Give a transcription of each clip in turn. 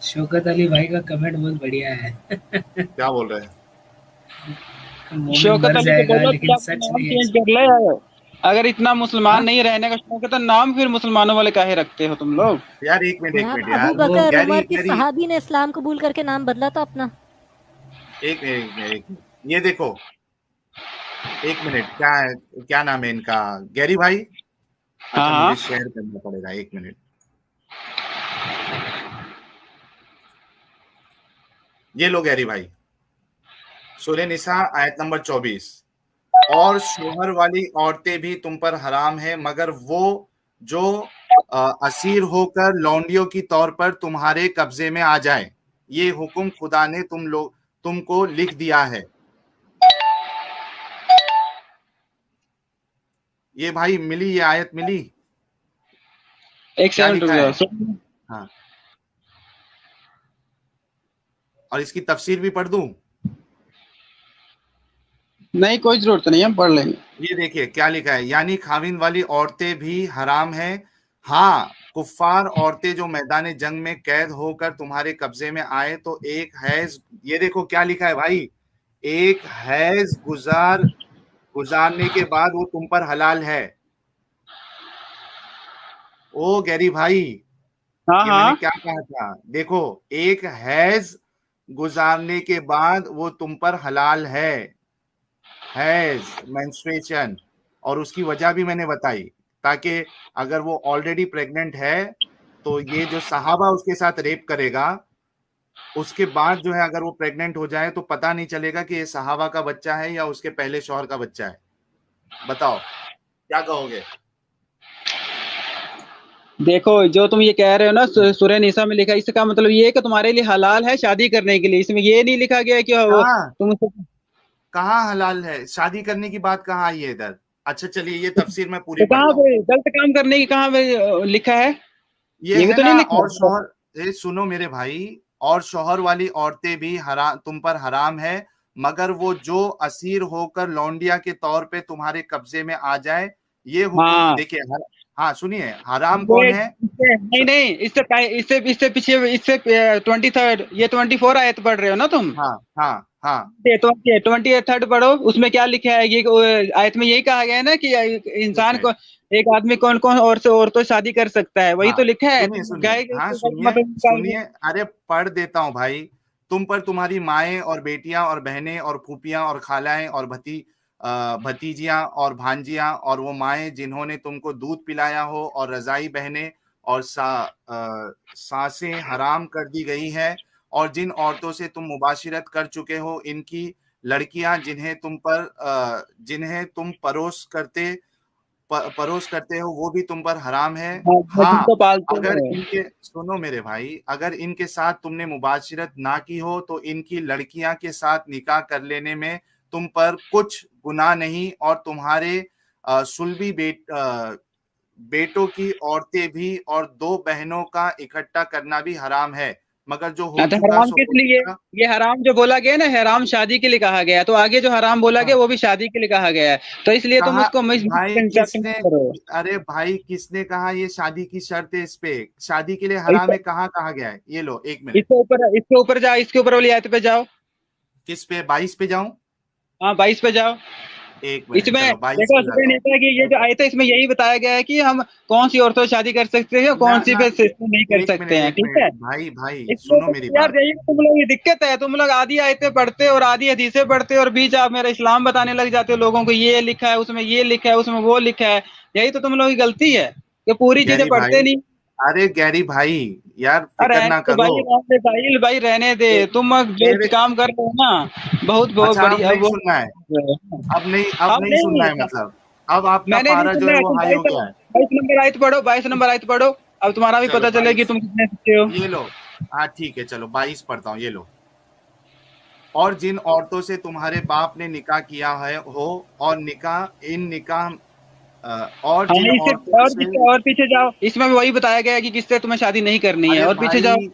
शौकत अली भाई का कमेंट बहुत बढ़िया है। क्या बोल रहे हैं? मोमिन शौकत मर अली को जाएगा बोलो कि लेकिन अपना सच नाम नहीं चेंज कर ले। अगर इतना मुसलमान हाँ नहीं रहने का शौक है तो नाम फिर मुसलमानों वाले काहे रखते हो तुम लोग? यार एक मिनट, एक यार मिनट अबू यार। वो बकर गैरी उमर की गैरी, सहाबी ने इस्लाम कबूल करके नाम बदला था अपना। एक मिनट, एक मिनट, एक मिनट। ये देखो, एक मिनट, क्या है, क्या नाम है इनका? गैरी भाई। हाँ अच्छा, हाँ। मुझे शेयर करना पड़ेगा, एक मिनट। ये लो गैरी भाई, सूरह निसा आयत नंबर 24। और शोहर वाली औरतें भी तुम पर हराम है मगर वो जो असीर होकर लौंडियों की तौर पर तुम्हारे कब्जे में आ जाए, ये हुक्म खुदा ने तुमको लिख दिया है। ये भाई मिली, ये आयत मिली? एक क्या सेकंड रुक लिखा है? जाओ। हाँ, और इसकी तफसीर भी पढ़ दूं? नहीं कोई जरूरत नहीं है, हम पढ़ लेंगे। ये देखिए क्या लिखा है, यानी खाविन वाली औरतें भी हराम हैं। हाँ, कुफ्फार औरतें जो मैदान जंग में कैद होकर तुम्हारे कब्जे में आए तो एक हैज, ये देखो क्या लिखा है भाई, एक हैज गुजारने के बाद वो तुम पर हलाल है। ओ गैरी भाई, हाँ ये मैंने हाँ। क्या कहा था? देखो, एक हैज गुजारने के बाद वो तुम पर हलाल हैज मेंस्ट्रुएशन, और उसकी वजह भी मैंने बताई, ताकि अगर वो ऑलरेडी प्रेग्नेंट है तो ये जो सहाबा उसके साथ रेप करेगा, उसके बाद जो है अगर वो प्रेग्नेंट हो जाए तो पता नहीं चलेगा कि ये सहाबा का बच्चा है या उसके पहले शौहर का बच्चा है। बताओ क्या कहोगे? देखो जो तुम ये कह रहे हो ना सूरह निसा में लिखा है, इसका मतलब ये है कि तुम्हारे लिए हलाल है शादी करने के लिए। इसमें ये नहीं लिखा गया है कि कहाँ, तुम कहाँ हलाल है? शादी करने की बात कहाँ आई है इधर? अच्छा चलिए, ये तफसीर मैं पूरी तो कहाँ पढ़ता हूँ। पे गलत काम करने की कहाँ पे लिखा है? ये ये भी है तो ना, नहीं लिखा और है। शौहर, सुनो मेरे भाई, और शौहर वाली औरतें भी हराम, तुम पर हराम है मगर वो जो असीर होकर लौंडिया के तौर पे तुम्हारे कब्जे में आ जाए, ये हुक्म हाँ देखिए हाँ सुनिए, हराम कौन ये है? नहीं नहीं, इससे पीछे इससे 23 ये 24 आयत पढ़ रहे हो ना तुम? हाँ हाँ हाँ 23 पढ़ो, उसमें क्या लिखा है? ये आयत में यही कहा गया है ना कि एक इंसान मिनट, को, एक आदमी कौन कौन और से औरतों से शादी कर सकता है, वही हाँ तो लिखा है। सुनिए, तुम सुनिए, गाय हाँ के सुनिए, मतलब निकाल सुनिए, अरे पढ़ देता हूँ भाई। तुम पर तुम्हारी माएं और बेटियां और बहनें और फूफियां और खालाएं और भतीजियां और भांजियां और वो माएं जिन्होंने तुमको दूध पिलाया हो और रजाई बहनें और सांसें हराम कर दी गई है, और जिन औरतों से तुम मुबाशिरत कर चुके हो इनकी लड़कियां जिन्हें तुम परोस करते हो वो भी तुम पर हराम है। हाँ, जिनको पालते अगर हैं। इनके, सुनो मेरे भाई, अगर इनके साथ तुमने मुबाशिरत ना की हो तो इनकी लड़कियां के साथ निकाह कर लेने में तुम पर कुछ गुनाह नहीं, और तुम्हारे सुलभी बेटों की औरतें भी और दो बहनों का इकट्ठा करना भी हराम है, मगर जो हो तो चुका हराम सो किस हो लिए? चुका। ये हराम जो बोला गया ना, हराम शादी के लिए कहा गया है, तो आगे जो हराम बोला गया हाँ, वो भी शादी के लिए कहा गया है, तो इसलिए तुम कहा उसको भाई मिसकंसेप्शन किसने? करो। अरे भाई किसने कहा ये शादी की शर्त है? इस पे शादी के लिए हराम है, कहाँ कहा गया है? ये लो एक मिनट। इसके ऊपर जाओ, इसके ऊपर वाली आयत पे जाओ। किस पे, 22 पे जाऊं? हाँ 22 पे जाओ। एक मिनट, इसमें चलो 22 देखो पे सुबह जाता हूँ। नेता की ये जो आयत है, इसमें यही बताया गया है कि हम कौन सी औरतों से शादी कर सकते हैं और ना कौन सी ना, पे से नहीं कर एक सकते मिनट, हैं, एक ठीक है? मिनट भाई, भाई इसलिए सुनो मेरी तो यार बात। यही तो तुम लोग, ये दिक्कत है, तुम लोग आधी आयतें पढ़ते और आधी हदीसें पढ़ते और बीच आप मेरा इस्लाम बताने लग जाते हो लोगों को, ये लिखा है उसमें, ये लिखा है उसमें, वो लिखा है। यही तो तुम लोगों की गलती है कि पूरी चीजें गैरी भाई, पढ़ते नहीं। अरे गैरी भाई, यार अरे फिक्र रहने ना दे करो। भाई, रहने दे भाई, भाई रहने दे। ए, तुम जो मेरे, काम कर रहे हो ना, बहुत बहुत अच्छा अब बढ़िया नहीं वो। सुनना है? अब अब नहीं सुनना नहीं, है मतलब? अब आपका मैंने नहीं पारा जो सुना है है। वो तुम हाई हो गया है। 22 नंबर आयत पढ़ो, 22 नंबर आयत पढ़ो। अब तुम्हारा भी चलो पता चले कि 22, तुम कितने सच्चे हो। ये लो। हाँ ठीक है, चलो 22 पढ़ता हूँ, ये लो। और जिन औरतों से तुम्हारे बाप ने निकाह किया है हो, और निकाह इन निकाह और हाँ जिन इससे औरतों से, और पीछे जाओ, इसमें भी वही बताया गया है कि किससे तुम्हें शादी नहीं करनी है, अरे और पीछे जाओ। भाई,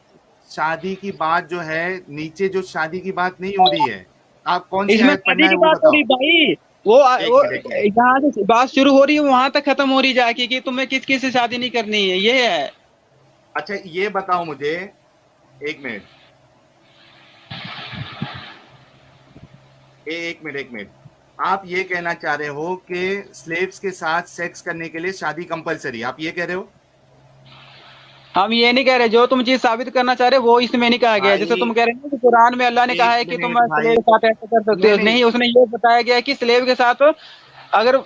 शादी की बात जो है, नीचे जो शादी की बात नहीं हो रही है, आप कौन सी इसमें आयत पढ़ना शादी है की वो बात हो रही बताओ। भाई। एक वो मिनट, एक मिनट, जहाँ से बात शुरू हो रही है वहां तक खत्म हो रही जाके कि तुम्हें किस किस से शादी नहीं करनी है, ये है। अच्छा ये बताओ मुझे, एक मिनट, एक मिनट, आप ये कहना चाह रहे हो कि स्लेव्स के साथ सेक्स करने के लिए शादी कंपलसरी, आप ये कह रहे हो? हम ये नहीं कह रहे, जो तुम चीज साबित करना चाह रहे हो वो इसमें नहीं कहा गया है। जैसे भाई तुम कह रहे हो कि कुरान में अल्लाह ने कहा है एक कि तुम मिनट भाई, स्लेव के साथ ऐसा कर सकते हो, नहीं नहीं, उसने ये बताया गया है कि स्लेव के साथ अगर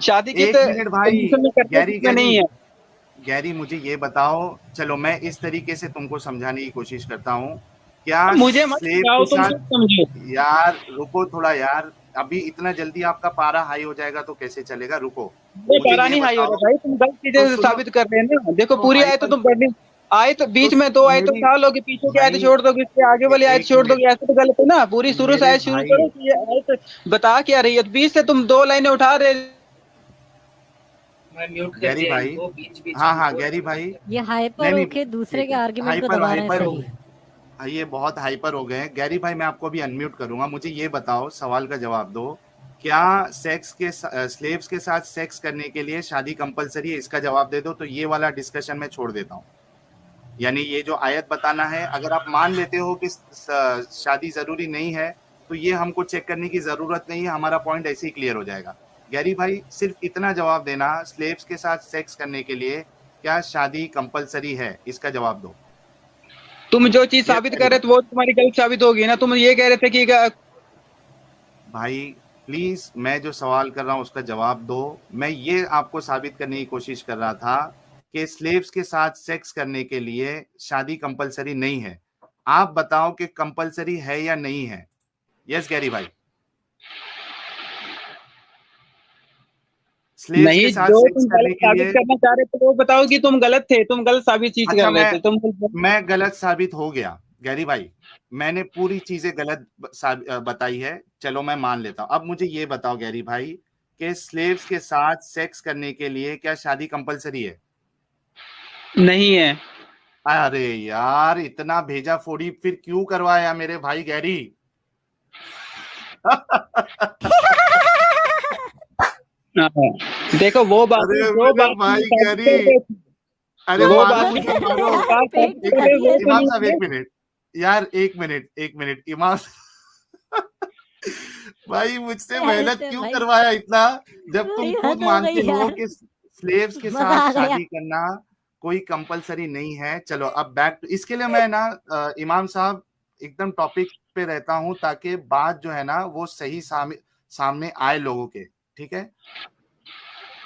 शादी की एक मिनट भाई, कंडीशन में करते गैरी इसमें नहीं है। गैरी मुझे ये बताओ, चलो मैं इस तरीके से तुमको समझाने की कोशिश करता हूँ, क्या मुझे मत स्लेव सिखाओ, के तुम साथ, खुद समझो। यार रुको थोड़ा यार, अभी इतना जल्दी आपका पारा हाई हो जाएगा तो कैसे चलेगा, रुको ये मुझे पारा ये नहीं हाई हो रहा बताओ। भाई, तुम गलत तो चीजें सुनो, साबित कर रहे हैं ना। देखो तो पूरी आयत तो हाइपर, तुम पढ़नी, आयत बीच में तो 2 आयत मेरी उठा लोगे, पीछे की आयत भाई, छोड़ दोगे, इसके आगे वाली आयत एक छोड़ मिनट दोगे, ऐसे तो गलत है ना। पूरी शुरू से मेरे आयत शुरू भाई, करो कि ये आयत बता क्या रही है, बीच से तुम 2 लाइनें उठा रहे। मैं म्यूट कर गैरी दिया भाई, इनको, बीच बीच हाँ में हाँ बोल गैरी रहे भाई, हैं। ये हाइपर नहीं होके दूसरे ठीक के है, आर्गुमेंट को हाइपर दबा रहे हैं हाइपर सही है। हाँ, ये बहुत हाइपर हो गए हैं। गैरी भाई मैं आपको अभी अनम्यूट करूंगा, मुझे ये बताओ, सवाल का जवाब दो, क्या सेक्स के स्लेव्स के साथ सेक्स करने के लिए शादी कंपलसरी है? इसका जवाब दे दो तो ये वाला डिस्कशन मैं छोड़ देता हूँ। यानी ये जो आयत बताना है, अगर आप मान लेते हो कि शादी जरूरी नहीं है तो ये हमको चेक करने की जरूरत नहीं है, हमारा पॉइंट ऐसे ही क्लियर हो जाएगा। गैरी भाई सिर्फ इतना जवाब देना, स्लेव्स के साथ सेक्स करने के लिए क्या शादी कंपलसरी है? इसका जवाब दो। तुम जो चीज ये साबित पहली कर रहे बात। थे वो तुम्हारी गलत साबित होगी ना। तुम ये कह रहे थे कि भाई प्लीज, मैं जो सवाल कर रहा हूं उसका जवाब दो। मैं ये आपको साबित करने की कोशिश कर रहा था कि स्लेव्स के साथ सेक्स करने के लिए शादी कंपलसरी नहीं है। आप बताओ कि कंपलसरी है या नहीं है? यस गैरी भाई, स्लेव्स के नहीं, साथ जो सेक्स तुम करने गलत के साबित लिए, करना चाह रहे थे वो बताओ कि तुम गलत थे, तुम गलत साबित चीज अच्छा कर रहे थे तुम। मैं गलत साबित हो गया गैरी भाई, मैंने पूरी चीजें गलत बताई है, चलो मैं मान लेता हूं। अब मुझे ये बताओ गैरी भाई कि स्लेव्स के साथ सेक्स करने के लिए क्या शादी कंपलसरी है? नहीं है। अरे यार, इतना भेजा फोड़ी फिर क्यों करवाया मेरे भाई गैरी? हाँ। देखो वो बात अरे जो मेरे बात तुम भाई साबित गैरी, कर रहे थे, अरे वो मारो बात मुझे मारो। जो बात पेट साबित दिखा कर रहे दिया वो तो इमाम नहीं साहब है। एक मिनट, यार एक मिनट इमाम भाई मुझसे अरे मेहनत से क्यों भाई, करवाया इतना, जब तुम भाई खुद हद हो मानते गई हो यार, कि स्लेव्स के मजा साथ आ गया। शादी करना कोई कंपलसरी नहीं है। चलो अब बैक टू, इसके लिए मैं ना इमाम साहब एकदम टॉपिक पे रहता हूं ताकि बात जो है ना वो सही सामने आए लोगों के, ठीक है?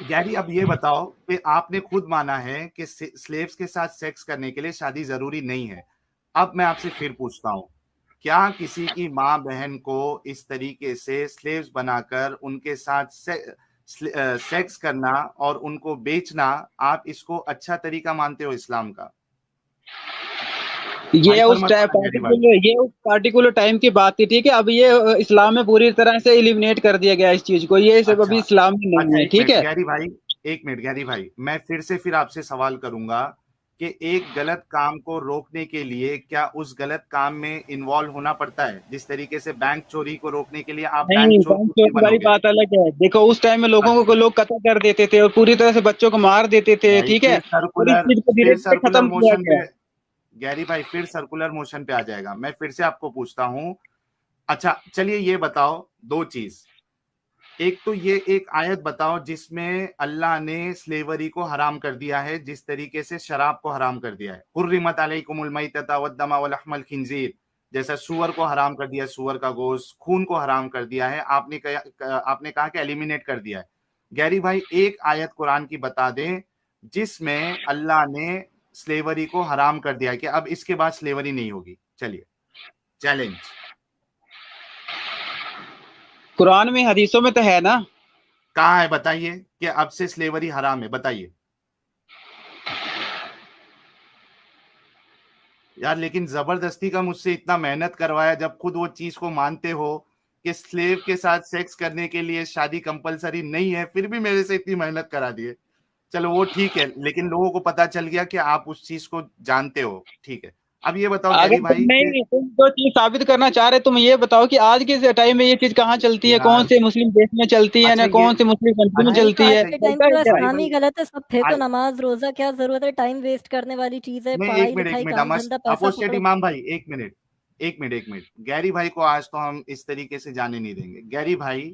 गैरी अब ये बताओ कि आपने खुद माना है कि स्लेव्स के साथ सेक्स करने के लिए शादी जरूरी नहीं है। अब मैं आपसे फिर पूछता हूँ, क्या किसी की माँ बहन को इस तरीके से स्लेव्स बनाकर उनके साथ सेक्स करना और उनको बेचना, आप इसको अच्छा तरीका मानते हो इस्लाम का? ये हाइपर उस मत टाइम होना गैरी भाई। ये उस पार्टिकुलर टाइम की बात थी, ठीक है। अब ये इस्लाम में पूरी तरह से एलिमिनेट कर दिया गया इस चीज को, ये सब अभी अच्छा इस्लाम में नहीं अच्छा, है, एक ठीक मिनट है। गैरी भाई, एक मिनट गैरी भाई, मैं फिर आपसे सवाल करूंगा कि एक गलत काम को रोकने के लिए क्या उस गलत काम में इन्वॉल्व होना पड़ता है? जिस तरीके से बैंक चोरी को रोकने के लिए आप बैंक नहीं, चोर बैंक खुद नहीं चोरी वाली बनोगे। बात अलग है। देखो उस टाइम में लोगों को लोग कत्ल कर देते थे और पूरी तरह से बच्चों को मार देते थे, भाई ठीक है। और इस चीज को धीरे फिर धीरे सर्कुलर खत्म किया मोशन गया। पे, गैरी भाई फिर सर्कुलर मोशन पे आ जाएगा। मैं फिर से आपको पूछता हूँ, अच्छा चलिए ये बताओ दो चीज, एक तो ये एक आयत बताओ जिसमें अल्लाह ने स्लेवरी को हराम कर दिया है, जिस तरीके से शराब को हराम कर दिया है। हुर्रिमत अलैकुमुल मैतता वद्दमा वलहमल खिंजीर, जैसा सुअर को हराम कर दिया, सुअर का गोश्त, खून को हराम कर दिया है, आपने कहा कि एलिमिनेट कर दिया है। गैरी भाई एक आयत कुरान की बता दें जिसमें अल्लाह ने स्लेवरी को हराम कर दिया कि अब इसके बाद स्लेवरी नहीं होगी। चलिए चैलेंज। कुरान में हदीसों में तो है ना। कहाँ है बताइए कि अब से स्लेवरी हराम है, बताइए यार। लेकिन जबरदस्ती का मुझसे इतना मेहनत करवाया, जब खुद वो चीज को मानते हो कि स्लेव के साथ सेक्स करने के लिए शादी कंपलसरी नहीं है, फिर भी मेरे से इतनी मेहनत करा दिए। चलो वो ठीक है, लेकिन लोगों को पता चल गया कि आप उस चीज को जानते हो, ठीक है। अब ये बताओ अगर गैरी तुम भाई कि नहीं, तुम जो चीज साबित करना चाह रहे, तुम ये बताओ कि आज के टाइम में ये चीज कहाँ चलती है, कौन यार, से मुस्लिम देश में चलती है, अच्छा ना ये, कौन से मुस्लिम कंट्री में अच्छा भाई तो चलती है, आज अच्छा के टाइम चलता है पूरा क्या? भाई इस्लाम भाई ही गलत है, सब फेंको, आई नमाज रोजा क्या जरूरत है, टाइम वेस्ट करने वाली चीज है, नहीं, पढ़ाई एक लिखाई मिनट काम धंधा पैसा अपोस्टेट पकड़ो। इमाम भाई, एक मिनट गैरी भाई को आज तो हम इस तरीके से जाने नहीं देंगे। गैरी भाई,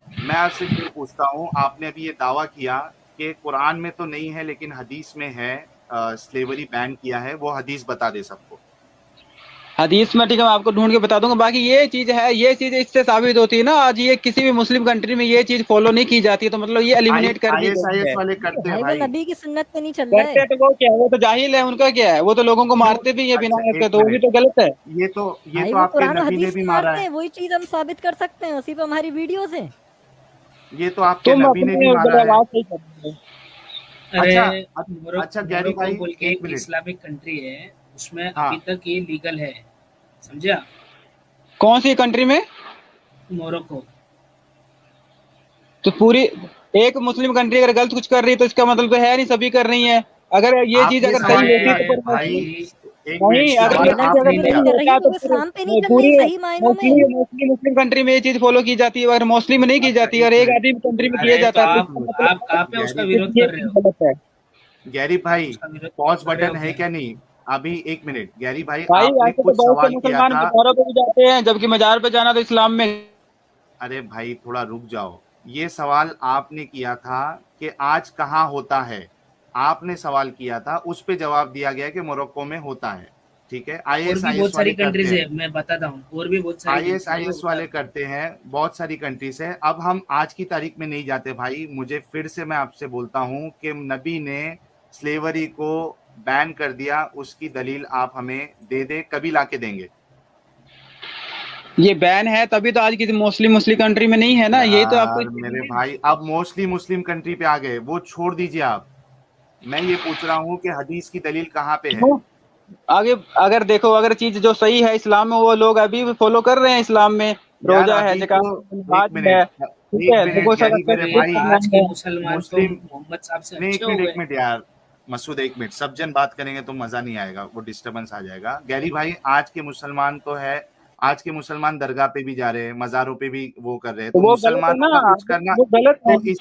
मैं आपसे फिर पूछता हूँ, आपने अभी ये दावा किया कि कुरान में तो नहीं है लेकिन हदीस में है, स्लेवरी बैन किया है, वो हदीस बता दे सबको। हदीस में ठीक है, मैं आपको ढूंढ के बता दूंगा। बाकी ये चीज है, ये चीज इससे साबित होती है ना, आज ये किसी भी मुस्लिम कंट्री में ये चीज फॉलो नहीं की जाती है, तो मतलब ये एलिमिनेट कर दी गई आईएस है। वाले नहीं करते हैं भाई, वो भाई। नबी की सुन्नत पे नहीं चल रहा करते है। हैं तो वो क्या है, वो तो जाहिल है, उनका क्या है, वो तो लोगों को क्यों? मारते भी है बिना अच्छा उसके, एक तो वो भी मिनट, तो गलत है। ये भाई तो वो आपके कुरान और नबी ने हदीस भी में मारा मारते है, हैं, वही चीज हम साबित कर सकते हैं, उसी पे हमारी वीडियोस हैं। ये तो आपके तुम नबी ने भी अपनी मारा है। आवाज सही कर रहे हो। अरे अच्छा अच्छा गैरी मोरक्को भाई, बोल के एक एक मिनट, इस्लामिक कंट्री है, उसमें अभी हाँ, तक ये लीगल है, समझा? कौन सी कंट्री में? मोरक्को। तो पूरी एक मुस्लिम कंट्री अगर गलत कुछ कर रही है तो इसका मतलब तो है नहीं सभी कर रही है। अगर ये आप चीज ये अगर सवाल सही होती क्या, तो अरे फिर भाई भाई, एक मिनट, नहीं, अगर सवाल ये अलग आप जगह चीज नहीं पे किया। सही नहीं कर रही होता है, तो वो फिर इस्लाम पे नहीं चल पूरी रही सही मायनों में। मोस्टली मुस्लिम कंट्री में ये चीज फॉलो की जाती है, अगर मुस्लिम में नहीं की अच्छा जाती और एक एक मिनट, आदमी कंट्री में किया अरे तो जाता है तो एक इसका मिनट मतलब आप कहाँ पे उसका गैरी है विरोध कि ये कर रहे चीज हो? गलत है। गैरी भाई, उसका विरोध पॉज कर रहे हो बटन है क्या? क्या नहीं? अभी एक मिनट गैरी भाई, भाई आपने ऐसे तो कुछ बहुत से सवाल किया मुसलमान था। मज़ारों पे भी जाते हैं, जबकि मजार पे जाना तो इस्लाम में। अरे भाई थोड़ा रुक जाओ, ये सवाल आपने किया था कि आज कहाँ होता है, आपने सवाल किया था, उस पे जवाब दिया गया कि मोरक्को में होता है। ठीक है, और भी आईएस बहुत सारी वाले करते कंट्रीज है, हैं, मैं बताता हूँ, और भी बहुत सारी कंट्रीज है, आईएस होता वाले है। करते हैं, बहुत सारी कंट्रीज है। अब हम आज की तारीख में नहीं जाते भाई, मुझे फिर से मैं आपसे बोलता हूँ कि नबी ने स्लेवरी को बैन कर दिया, उसकी दलील आप हमें दे दे, कभी लाके देंगे? ये बैन है तभी तो आज किसी मुस्लिम मुस्लिम कंट्री में नहीं है ना, यही तो आपको यार इससे मेरे नहीं भाई, अब मोस्टली मुस्लिम कंट्री पे आ गए, वो छोड़ दीजिए आप, मैं ये पूछ रहा हूँ कि हदीस की दलील कहाँ पे है? क्यों? आगे अगर देखो, अगर चीज जो सही है इस्लाम में, वो लोग अभी भी फॉलो कर रहे हैं इस्लाम में। यार रोजा है, अभी तो, ज़कात है, एक नमाज है, मिनट, ठीक एक है, मिनट देखो सब गैरी अच्छा मेरे ठीक अरे भाई, करना आज के है। मुसलमान तो मुस्लिम, मोहम्मद साहब से नहीं अच्छे हो एक गए। मिनट यार, मसूद एक मिनट, सब जन बात करेंगे तो मजा नहीं आएगा, वो डिस्टरबेंस आ जाएगा। गैरी भाई, आज के मुसलमान तो है, आज के मुसलमान दरगाह पे भी जा रहे हैं, मज़ारों पे भी वो कर रहे हैं, तो तो वो गलत है मुसलमानों ना, का कुछ करना, वो गलत है। तो इस,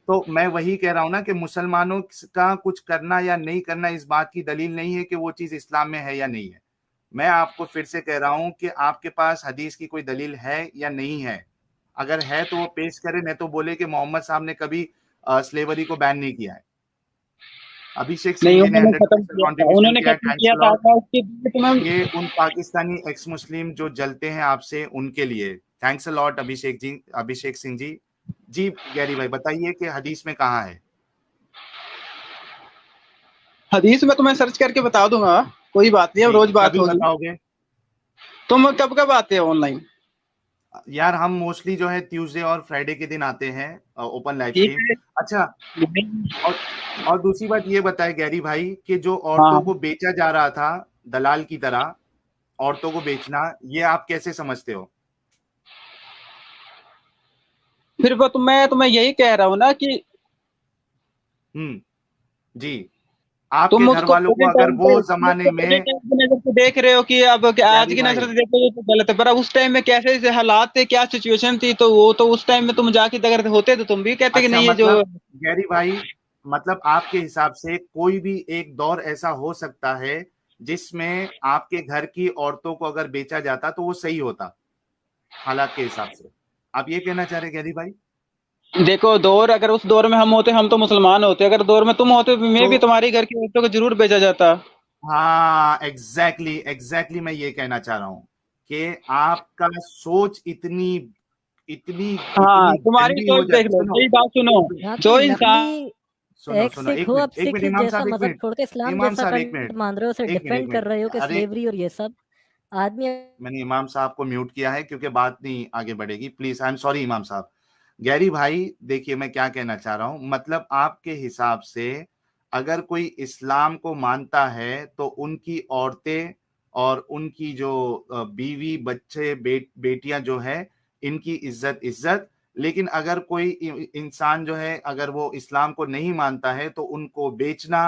तो मैं वही कह रहा हूं ना कि मुसलमानों का कुछ करना या नहीं करना इस बात की दलील नहीं है कि वो चीज इस्लाम में है या नहीं है। मैं आपको फिर से कह रहा हूं कि आपके पास हदीस की कोई दलील है या नहीं है, अगर है तो वो पेश करें, नहीं तो बोले कि मोहम्मद साहब ने कभी स्लेवरी को बैन नहीं किया है। अभिषेक सिंह नहीं, जी ने उन्होंने खत्म 100% किया था, कंट्रीब्यूशन उन्होंने किया है, खत्म थैंक्स किया अ था, लॉट। मैं उसकी तुम्हें। ये उन पाकिस्तानी एक्स मुस्लिम जो जलते हैं आपसे, उनके लिए thanks a lot Abhishek ji, Abhishek Singh ji. जी गैरी भाई, बताइए कि हदीस में कहाँ है? हदीस में तो मैं सर्च करके बता दूंगा, कोई बात नहीं, अब ठीक रोज है, बात कभी होगी। बताओगे? तुम कब कब आते हो ऑनलाइन? यार हम मोस्टली जो है ट्यूसडे और फ्राइडे के दिन आते हैं, ओपन लाइव ठीक स्ट्रीम। है। अच्छा, और और दूसरी बात ये बताए गैरी भाई कि जो हाँ, औरतों को बेचा जा रहा था दलाल की तरह, औरतों को बेचना, ये आप कैसे समझते हो? फिर वो तो मैं यही कह रहा हूँ ना कि जी, आपके तुम घर उसको वालों को प्रेजेंट अगर टाइम वो पे, तुम जमाने उसको में, प्रेजेंट टाइम की नजर से देख रहे हो कि अब आज गैरी की नजर भाई, से देखो ये तो गलत है, पर अब उस टाइम में कैसे से हालात थे, क्या सिचुएशन थी, तो वो तो उस टाइम में तुम जाके अगर होते तो तुम भी कहते कि अच्छा नहीं ये जो। मतलब गैरी भाई, मतलब आपके हिसाब से कोई भी एक दौर ऐसा हो सकता है जिसमें आपके घर की औरतों को अगर बेचा जाता तो वो सही होता, हालात के हिसाब से, आप ये कहना चाह रहे हैं गैरी भाई? देखो दौर, अगर उस दौर में हम होते, हम तो मुसलमान होते, अगर दौर में तुम होते तो मैं तो भी तुम्हारी घर की औरतों को जरूर भेजा जाता। हाँ, एग्जैक्टली मैं ये कहना चाह रहा हूँ कि आपका सोच इतनी इतनी हाँ, इतनी तुम्हारी गंदी हो सोच देख जाती, लो, सुनो मेरी बात सुनो। एक मिनट, यहाँ तो जो इंसान नकली सुनो एक सुनो सिख एक हो, मिनट, अब सिख इमाम जैसा साहब एक मजहब मिनट, छोड़ के इस्लाम इमाम जैसा साहब एक कंटेंट मिनट, मान रहे हो, उसे एक डिफेंड कर रहे हो मिनट, कि अरे स्लेवरी और ये सब आदमी। मैंने इमाम साहब को म्यूट किया है क्योंकि बात नहीं आगे बढ़ेगी, प्लीज, आई एम सॉरी इमाम साहब। गैरी भाई देखिए, मैं क्या कहना चाह रहा हूं, मतलब आपके हिसाब से अगर कोई इस्लाम को मानता है तो उनकी औरतें और उनकी जो बीवी बच्चे बेटियां जो है, इनकी इज्जत इज्जत, लेकिन अगर कोई इंसान जो है अगर वो इस्लाम को नहीं मानता है तो उनको बेचना,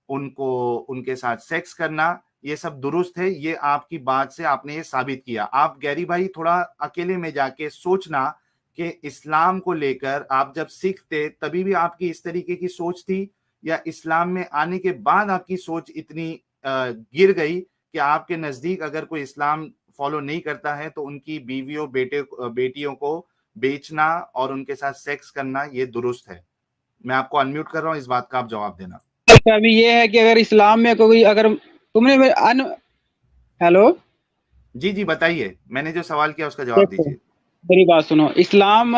उनको, उनके साथ सेक्स करना, ये सब दुरुस्त है, ये आपकी बात से आपने ये साबित किया। आप गैरी भाई थोड़ा अकेले में जाके सोचना कि इस्लाम को लेकर आप जब सिख थे तभी भी आपकी इस तरीके की सोच थी, या इस्लाम में आने के बाद आपकी सोच इतनी गिर गई कि आपके नजदीक अगर कोई इस्लाम फॉलो नहीं करता है तो उनकी बीवियों बेटियों को बेचना और उनके साथ सेक्स करना ये दुरुस्त है। मैं आपको अनम्यूट कर रहा हूँ, इस बात का आप जवाब देना। अभी ये है कि अगर इस्लाम में कोई, अगर तुमने हेलो जी जी बताइए, मैंने जो सवाल किया उसका जवाब दीजिए। मेरी बात सुनो, इस्लाम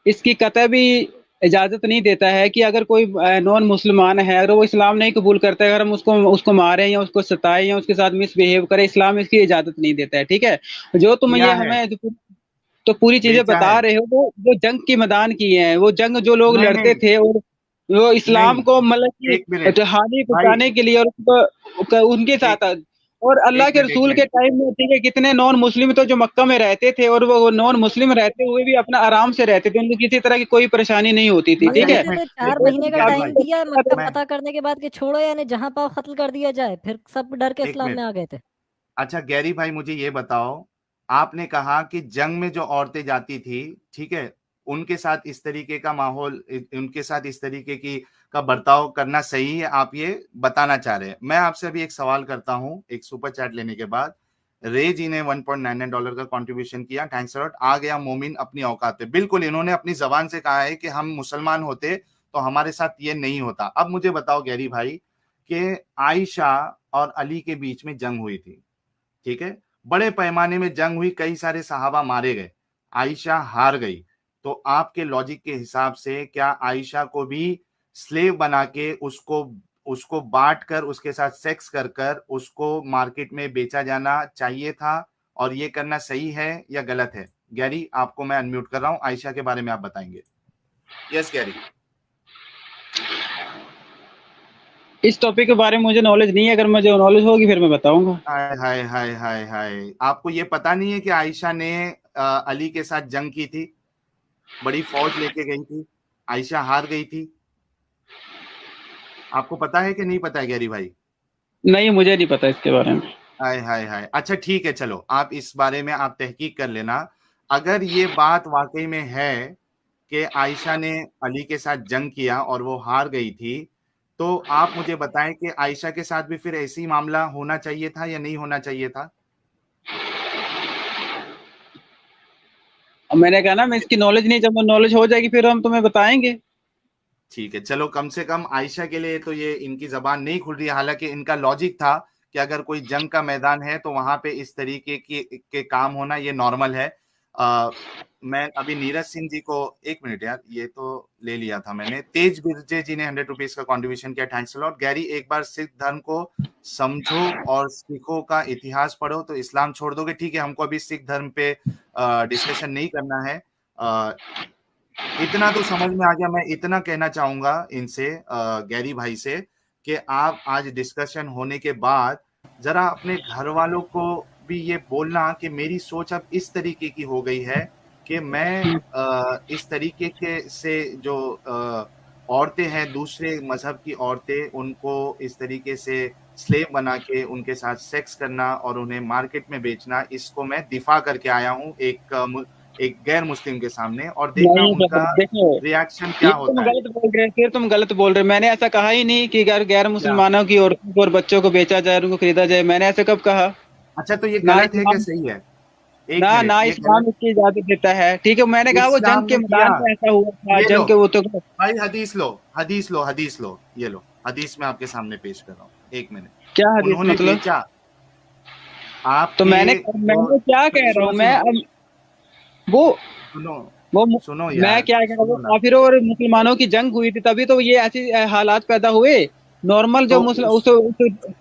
इसकी कतई भी इजाजत नहीं देता है कि अगर कोई नॉन मुसलमान है, अगर वो इस्लाम नहीं कबूल करता है, अगर हम उसको मारें या उसको सताएं या उसके साथ मिसबिहेव करें, इस्लाम इसकी इजाजत नहीं देता है। ठीक है, जो तुम ये हमें तो पूरी चीजें बता रहे हो, वो जंग के मैदान की है, वो जंग जो लोग लड़ते थे और वो इस्लाम को मतलब कि हानि पहुंचाने के लिए और उनके साथ, और अल्लाह के रसूल के टाइम में ठीक है कितने नॉन मुस्लिम तो जो मक्का में रहते थे और वो नॉन मुस्लिम रहते हुए भी अपना आराम से रहते थे, उनको किसी तरह की कोई परेशानी नहीं होती थी। ठीक है, 4 महीने का टाइम दिया मक्का फतह करने के बाद कि छोड़ो यानी जहां पाओ कत्ल कर दिया जाए, फिर सब डर के इस्लाम में आ गए थे। अच्छा गैरी भाई मुझे ये बताओ, आपने कहा कि जंग में जो औरतें जाती थी, ठीक है, उनके साथ इस तरीके का माहौल, उनके साथ इस तरीके की का बर्ताव करना सही है, आप ये बताना चाह रहे हैं। मैं आपसे अभी एक सवाल करता हूं, एक सुपर चैट लेने के बाद। रे जी ने $1.99 का कंट्रीब्यूशन किया, थैंक्स अलॉट। आ गया मोमिन अपनी औकात पे, बिल्कुल इन्होंने अपनी जबान से कहा है कि हम मुसलमान होते तो हमारे साथ ये नहीं होता। अब मुझे बताओ गैरी भाई कि आयशा और अली के बीच में जंग हुई थी, ठीक है, बड़े पैमाने में जंग हुई, कई सारे सहाबा मारे गए, आयशा हार गई, तो आपके लॉजिक के हिसाब से क्या आयशा को भी स्लेव बना के उसको बांट कर उसके साथ सेक्स कर कर उसको मार्केट में बेचा जाना चाहिए था, और ये करना सही है या गलत है? गैरी आपको मैं अनम्यूट कर रहा हूं, आयशा के बारे में आप बताएंगे। Yes Gary. इस टॉपिक के बारे में मुझे नॉलेज नहीं है, अगर मुझे नॉलेज होगी फिर मैं बताऊंगा। हाय हाय हाय हाय हाय, आपको ये पता नहीं है कि आयशा ने अली के साथ जंग की थी, बड़ी फौज लेके गई थी, आयशा हार गई थी? आपको पता है कि नहीं पता है गैरी भाई? नहीं, मुझे नहीं पता इसके बारे में। हाय हाय हाय, अच्छा ठीक है, चलो आप इस बारे में आप तहकीक कर लेना। अगर ये बात वाकई में है कि आयशा ने अली के साथ जंग किया और वो हार गई थी, तो आप मुझे बताएं कि आयशा के साथ भी फिर ऐसी मामला होना चाहिए था या नहीं होना चाहिए था? मैंने कहा ना, मैं इसकी नॉलेज नहीं, जब नॉलेज हो जाएगी फिर हम तुम्हें बताएंगे। ठीक है, चलो कम से कम आयशा के लिए तो ये इनकी जबान नहीं खुल रही है, हालांकि इनका लॉजिक था कि अगर कोई जंग का मैदान है तो वहां पे इस तरीके के काम होना ये नॉर्मल है। मैं अभी नीरज सिंह जी को, एक मिनट यार, ये तो ले लिया था मैंने। तेज बिरजे जी ने ₹100 का कंट्रीब्यूशन किया, थैंक्स अ लॉट। गैरी एक बार सिख धर्म को समझो और सिखों का इतिहास पढ़ो तो इस्लाम छोड़ दोगे। ठीक है, हमको अभी सिख धर्म पे डिस्कशन नहीं करना है, इतना तो समझ में आ गया। मैं इतना कहना चाहूंगा इनसे, गैरी भाई से, कि आप आज डिस्कशन होने के बाद जरा अपने घर वालों को भी ये बोलना कि मेरी सोच अब इस तरीके की हो गई है कि मैं इस तरीके के से जो औरतें हैं, दूसरे मजहब की औरतें, उनको इस तरीके से स्लेव बना के उनके साथ सेक्स करना और उन्हें मार्केट में बेचना, इसको मैं दिफा करके आया हूँ एक गैर मुस्लिम के सामने, और देखना उनका रिएक्शन क्या होता है। गलत बोल रहे हैं, फिर तुम गलत बोल रहे हो। मैंने ऐसा कहा ही नहीं कि गैर मुसलमानों की औरतों को और बच्चों को बेचा जाए, उनको खरीदा जाए। मैंने ऐसा कब कहा? अच्छा, तो ये गलत है क्या सही है? ना इस्लाम इसकी इजाजत देता है। ठीक है, मैंने कहा वो जंग के मैदान में ऐसा हुआ था, जंग के वो तो भाई हदीस लो, ये लो हदीस में आपके सामने पेश कर रहा हूँ, एक मिनट। क्या हदीस मतलब? बेचा आप तो मैंने क्या कह रहा हूँ मैं, अब सुनो यार, मैं क्या कह रहा हूँ, काफिरों और मुसलमानों की जंग हुई थी, तभी तो ये ऐसी हालात पैदा हुए। नॉर्मल जो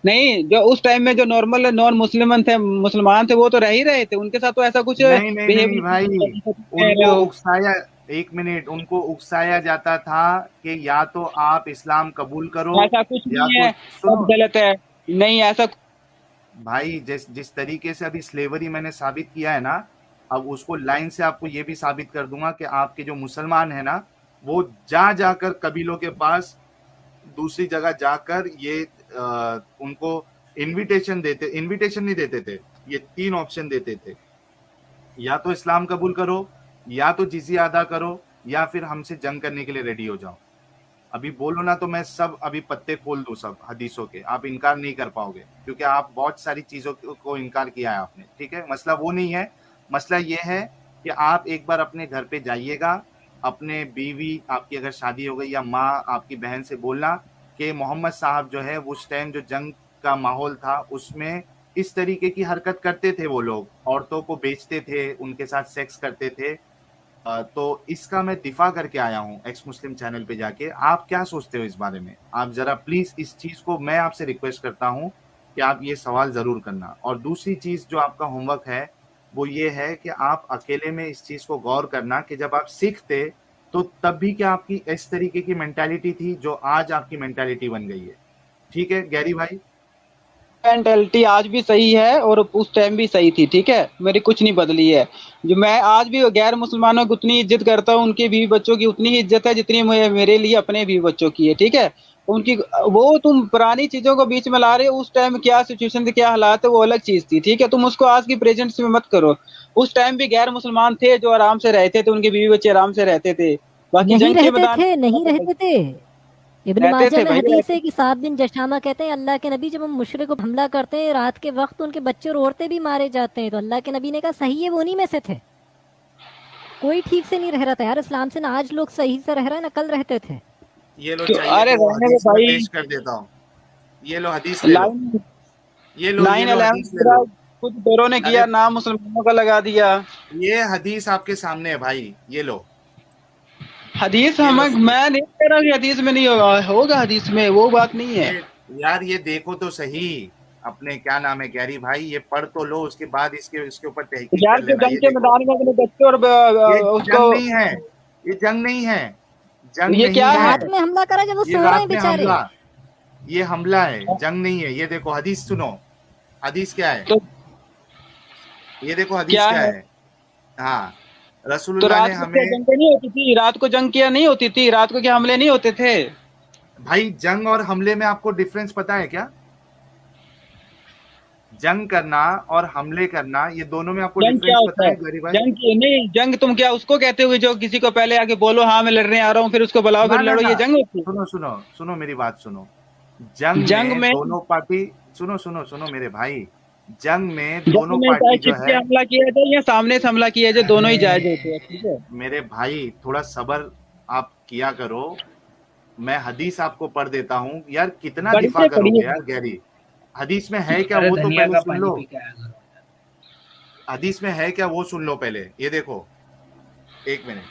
नहीं, जो उस टाइम में जो नॉर्मल नॉन मुसलमान थे वो तो रह ही रहे थे, उनके साथ तो ऐसा कुछ नहीं भाई, उनको उकसाया, एक मिनट, उनको उकसाया जाता था कि या तो आप इस्लाम कबूल करो, ऐसा कुछ नहीं है, सब गलत है। नहीं ऐसा भाई, जिस तरीके से अभी स्लेवरी मैंने साबित किया है ना, अब उसको लाइन से आपको ये भी साबित कर दूंगा कि आपके जो मुसलमान है ना, वो जाकर कबीलों के पास दूसरी जगह जाकर ये उनको इनविटेशन नहीं देते थे, ये 3 ऑप्शन देते थे, या तो इस्लाम कबूल करो, या तो जिजिया अदा करो, या फिर हमसे जंग करने के लिए रेडी हो जाओ। अभी बोलो ना तो मैं सब अभी पत्ते खोल दूं सब हदीसों के, आप इनकार नहीं कर पाओगे, क्योंकि आप बहुत सारी चीजों को इनकार किया है आपने, ठीक है। मसला वो नहीं है, मसला ये है कि आप एक बार अपने घर पे जाइएगा, अपने बीवी आपकी अगर शादी हो गई या माँ आपकी बहन से बोलना कि मोहम्मद साहब जो है उस टाइम जो जंग का माहौल था उसमें इस तरीके की हरकत करते थे, वो लोग औरतों को बेचते थे, उनके साथ सेक्स करते थे। तो इसका मैं दिफा करके आया हूँ एक्स मुस्लिम चैनल पे जाके। आप क्या सोचते हो इस बारे में? आप जरा प्लीज इस चीज को मैं आपसे रिक्वेस्ट करता हूँ कि आप ये सवाल जरूर करना। और दूसरी चीज जो आपका होमवर्क है वो ये है कि आप अकेले में इस चीज को गौर करना कि जब आप सिख थे तो तब भी क्या आपकी इस तरीके की मेंटालिटी थी जो आज आपकी मेंटालिटी बन गई है? ठीक है गैरी भाई, मेंटेलिटी आज भी सही है और उस टाइम भी सही थी, ठीक है, मेरी कुछ नहीं बदली है। जो मैं आज भी गैर मुसलमानों की उतनी इज्जत करता हूँ, उनके बीवी बच्चों की उतनी ही इज्जत है जितनी मेरे लिए अपने बीवी बच्चों की है, ठीक है। उनकी वो तुम पुरानी चीजों को बीच में ला रहे हो, उस टाइम क्या सिचुएशन थी, क्या हालात है, वो अलग चीज थी, ठीक है। तुम उसको आज की प्रेजेंट में मत करो। उस टाइम भी गैर मुसलमान थे जो आराम से रहते थे, उनके बीवी बच्चे आराम से रहते थे। बाकी नहीं जंग के रहते मैदान थे, नहीं रहते थे। इब्न रहते माजा थे में भाई, हदीस है कि साद बिन जशामा कहते हैं अल्लाह के नबी जब हम मुशरिक को हमला करते हैं रात के वक्त उनके बच्चे और औरतें भी मारे जाते हैं, तो अल्लाह के नबी ने कहा सही है, वो उन्हीं में से थे। कोई ठीक से नहीं रह रहा था यार इस्लाम से, ना आज लोग सही से रह रहे हैं ना कल रहते थे। ये लो क्यों? चाहिए अरे तो रहने दो हदीस में भाई। पेश कर देता हूँ, ये लो हदीस ले लो, लाइन ये लो 9/11 हदीस ले लो। कुछ गोरों ने किया, अरे नाम मुसलमानों का लगा दिया। ये हदीस आपके सामने है भाई, ये लो, हदीस ये लो हम मैं नहीं कह रहा कि हदीस में नहीं होगा हदीस में, वो बात नहीं है। ये यार ये देखो तो सही, अपने क्या नाम है गैरी भाई, ये पढ़ तो लो, उसके बाद इसके ऊपर तहकीक यार कर जो लेना। जंग ये के देखो, मैदान में अपने बच्चे और ये उसको, जंग नहीं है, ये जंग नहीं है, जंग ये नहीं क्या है? है, रात में हमला करा जब वो ये सो रहे रात हैं में बेचारे। हमला, ये हमला है, जंग नहीं है। ये देखो हदीस सुनो, हदीस क्या है, तो ये देखो हदीस क्या क्या है? है। हाँ, तो रसूलुल्लाह रात ने को क्या हमें, जंग नहीं होती थी? रात को जंग क्या नहीं होती थी? रात को क्या हमले नहीं होते थे? भाई जंग और हमले में आपको डिफरेंस पता है क्या? जंग करना और हमले करना, ये दोनों में आपको जंग क्या डिफरेंस होता पता है? है गरीब भाई? जंग की नहीं, जंग तुम क्या उसको कहते हो जो किसी को पहले आके बोलो हाँ मैं लड़ने आ रहा हूँ, फिर उसको बुलाओ ना फिर ना लड़ो, ना, ये जंग होती सुनो सुनो सुनो मेरी बात सुनो। है? जंग जंग में में दोनों पार्टी, सुनो सुनो सुनो मेरे भाई, जंग में जंग दोनों में चाहे पार्टी जो छिप के है, हमला किया जाए या सामने से हमला किया जाए, दोनों ही जायज होते हैं, ठीक है। मेरे भाई थोड़ा सब्र आप किया करो, मैं हदीस आपको पढ़ देता हूँ यार, कितना दिफा पढ़िए करोगे पढ़िए। यार गैरी। हदीस में है क्या अरे वो तो धनिया पहले का सुन पानी लो, पी के आया करो। हदीस में है क्या वो सुन लो पहले। ये देखो, एक मिनट,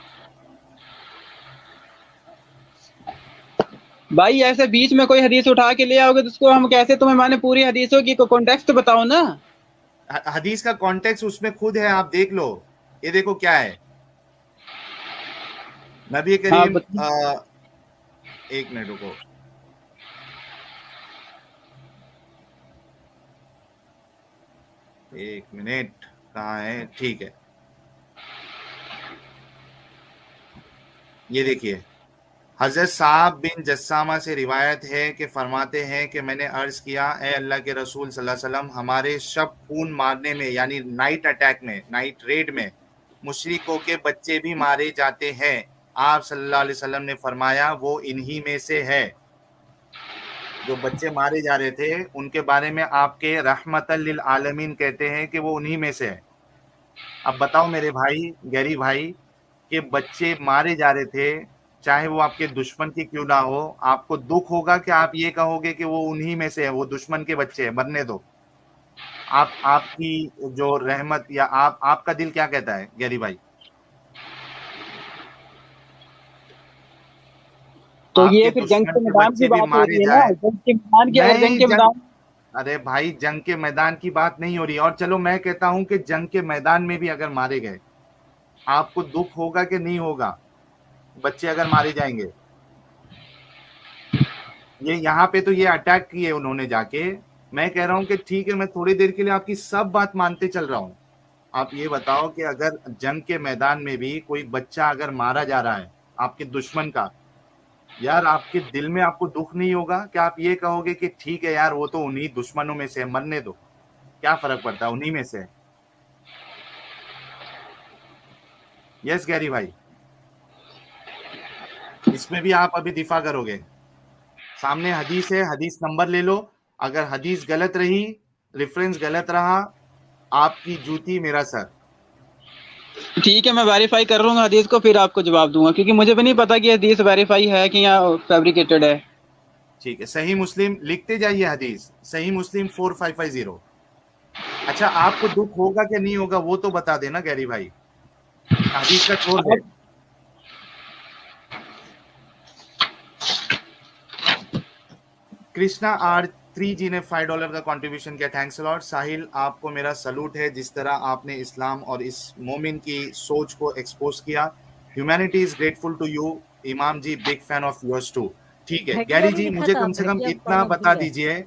भाई ऐसे बीच में कोई हदीस उठा के ले आओगे तो उसको हम कैसे तुम्हें माने? पूरी हदीसों की कॉन्टेक्स्ट बताओ ना। हदीस का कॉन्टेक्स्ट उसमें खुद है, आप देख लो। ये देखो क्या है, नबी हाँ करीम एक मिनट रुको, एक मिनट, कहाँ है, ठीक है, ये देखिए, हजरत साहब बिन जस्सामा से रिवायत है कि फरमाते हैं कि मैंने अर्ज किया, ए अल्लाह के रसूल सल्लल्लाहु अलैहि वसल्लम, हमारे शब खून मारने में यानी नाइट अटैक में, नाइट रेड में मुशरिकों के बच्चे भी मारे जाते हैं। आप सल्लल्लाहु अलैहि वसल्लम ने फरमाया वो इन्हीं में से है, जो बच्चे मारे जा रहे थे उनके बारे में आपके रहमतल लिल आलमीन कहते हैं कि वो उन्हीं में से है। अब बताओ मेरे भाई गैरी भाई, कि बच्चे मारे जा रहे थे, चाहे वो आपके दुश्मन की क्यों ना हो, आपको दुख होगा कि आप ये कहोगे कि वो उन्हीं में से है, वो दुश्मन के बच्चे हैं, मरने दो। आपकी जो रहमत या आपका दिल क्या कहता है गैरी भाई? तो ये आपके फिर जंग दुश्मन के के मैदान की बच्चे भी बात हो मारे रही है ना, जाए, जंग के मैदान की, अगर जंग नहीं के जंग, मैदान। अरे भाई जंग के मैदान की बात नहीं हो रही। और चलो मैं कहता हूं कि जंग के मैदान में भी अगर मारे गए, आपको दुख होगा कि नहीं होगा? बच्चे अगर मारे जाएंगे, ये यहाँ पे तो ये अटैक किए उन्होंने जाके, मैं कह रहा हूं कि ठीक है, मैं थोड़ी देर के लिए आपकी सब बात मानते चल रहा हूं। आप ये बताओ कि अगर जंग के मैदान में भी कोई बच्चा अगर मारा जा रहा है आपके दुश्मन का, यार आपके दिल में आपको दुख नहीं होगा कि आप ये कहोगे कि ठीक है यार वो तो उन्हीं दुश्मनों में से है, मरने दो, क्या फर्क पड़ता है, उन्हीं में से है। यस गैरी भाई, इसमें भी आप अभी दिफा करोगे? सामने हदीस है, हदीस नंबर ले लो, अगर हदीस गलत रही, रेफरेंस गलत रहा, आपकी जूती मेरा सर। ठीक है, मैं वेरीफाई कर लूंगा हदीस को, फिर आपको जवाब दूंगा, क्योंकि मुझे भी नहीं पता कि हदीस वेरीफाई है कि या फैब्रिकेटेड है। ठीक है, सही मुस्लिम लिखते जाइए, हदीस सही मुस्लिम 4550। अच्छा, आपको दुख होगा क्या नहीं होगा वो तो बता देना गैरी भाई, हदीस का छोड़ दे। कृष्णा R3 जी ने $5 का कंट्रीब्यूशन किया, थैंक्स अ लॉट। साहिल, आपको मेरा सलूट है, जिस तरह आपने इस्लाम और इस मोमिन की सोच को एक्सपोज किया। Humanity is grateful to you. इमाम ji, big fan of yours too. ठीक है घटिया गैरी भी जी, लिखा मुझे था, कम से कम घटिया इतना कॉमेंट बता भी है। दीजिए,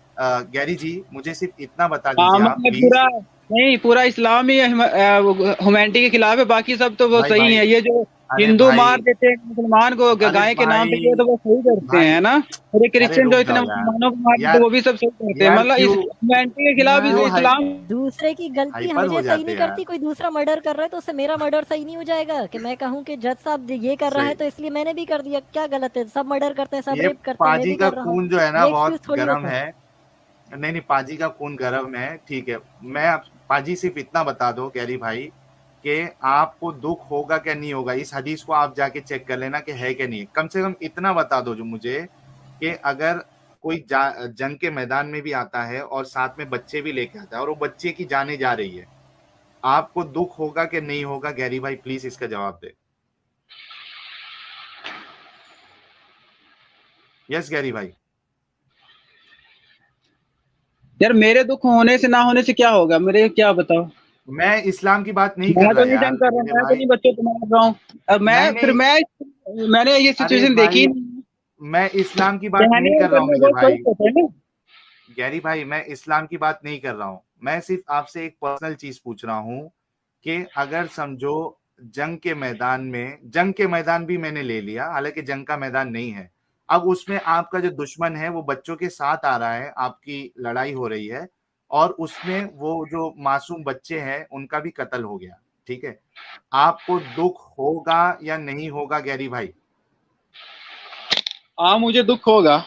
गैरी जी मुझे सिर्फ इतना बता हाँ, दीजिए आप मतलब प्लीज। पूरा इस्लाम ही ह्यूमैनिटी के खिलाफ है, बाकी सब तो वो भाई सही भाई, है। ये जो अरे हिंदू भाई, मार देते हैं मुसलमान को अरे गाय के नाम पे, भाई, ये तो वो सही करते भाई, हैं ना। और ये अरे क्रिश्चियन जो रुक इतने जाओ यार, मुसलमानों को मार देते हैं, यार वो भी सब सही करते हैं। यार मतलब इस क्यों ह्यूमैनिटी के खिलाफ क्यों इस्लाम। दूसरे की गलती हाइपर हो मुझे सही जाते नहीं यार? करती, कोई दूसरा मर्डर कर रहा है तो उससे मेरा मर्डर सही नहीं हो जाएगा कि मैं कहूँ कि जज साहब ये कर रहा है सही, तो इसलिए मैंने भी कर दिया, क्या गलत है? सब मर्डर करते हैं, सब ये रेप करते हैं, मैं पाजी भी का कर रहा हूँ, खून जो है ना ये बहुत एक्सक्यूज थोड़ी गर्म होता है। है। नहीं नहीं, पाजी का खून गर्म है, ठीक है। मैं पाजी सिर्फ इतना बता दो गैरी भाई कि आपको दुख होगा क्या नहीं होगा, इस हदीस को आप जाके चेक कर लेना कि है क्या नहीं है। कम से कम इतना बता दो जो मुझे कि अगर कोई जंग के मैदान में भी आता है और साथ में बच्चे भी लेके आता है और वो बच्चे की जाने जा रही है, आपको दुख होगा कि नहीं होगा गैरी भाई, प्लीज इसका जवाब दे। यस गैरी भाई। यार मेरे दुख होने से ना होने से क्या होगा, मेरे क्या बताओ। मैं इस्लाम की बात नहीं मैं कर तो रहा नहीं यार जंग कर रहा, मेरे मैं तो भाई। नहीं बच्चों को मार रहा हूँ। अब नहीं नहीं, मैंने ये अरे सिचुएशन देखी भाई, ही नहीं। मैं इस्लाम की बात कहने नहीं और कर रहा हूँ करने मेरे बहुत भाई। फर्क होता है ना। गैरी भाई, मैं इस्लाम की बात नहीं कर रहा हूँ, मैं सिर्फ आपसे एक पर्सनल चीज पूछ रहा हूँ कि अगर समझो जंग के मैदान भी मैंने ले लिया, हालांकि जंग का मैदान नहीं है, अब उसमें आपका जो दुश्मन है वो बच्चों के साथ आ रहा है, आपकी लड़ाई हो रही है और उसमें वो जो मासूम बच्चे हैं उनका भी कत्ल हो गया, ठीक है, आपको दुख होगा या नहीं होगा गैरी भाई? हाँ, मुझे दुख होगा।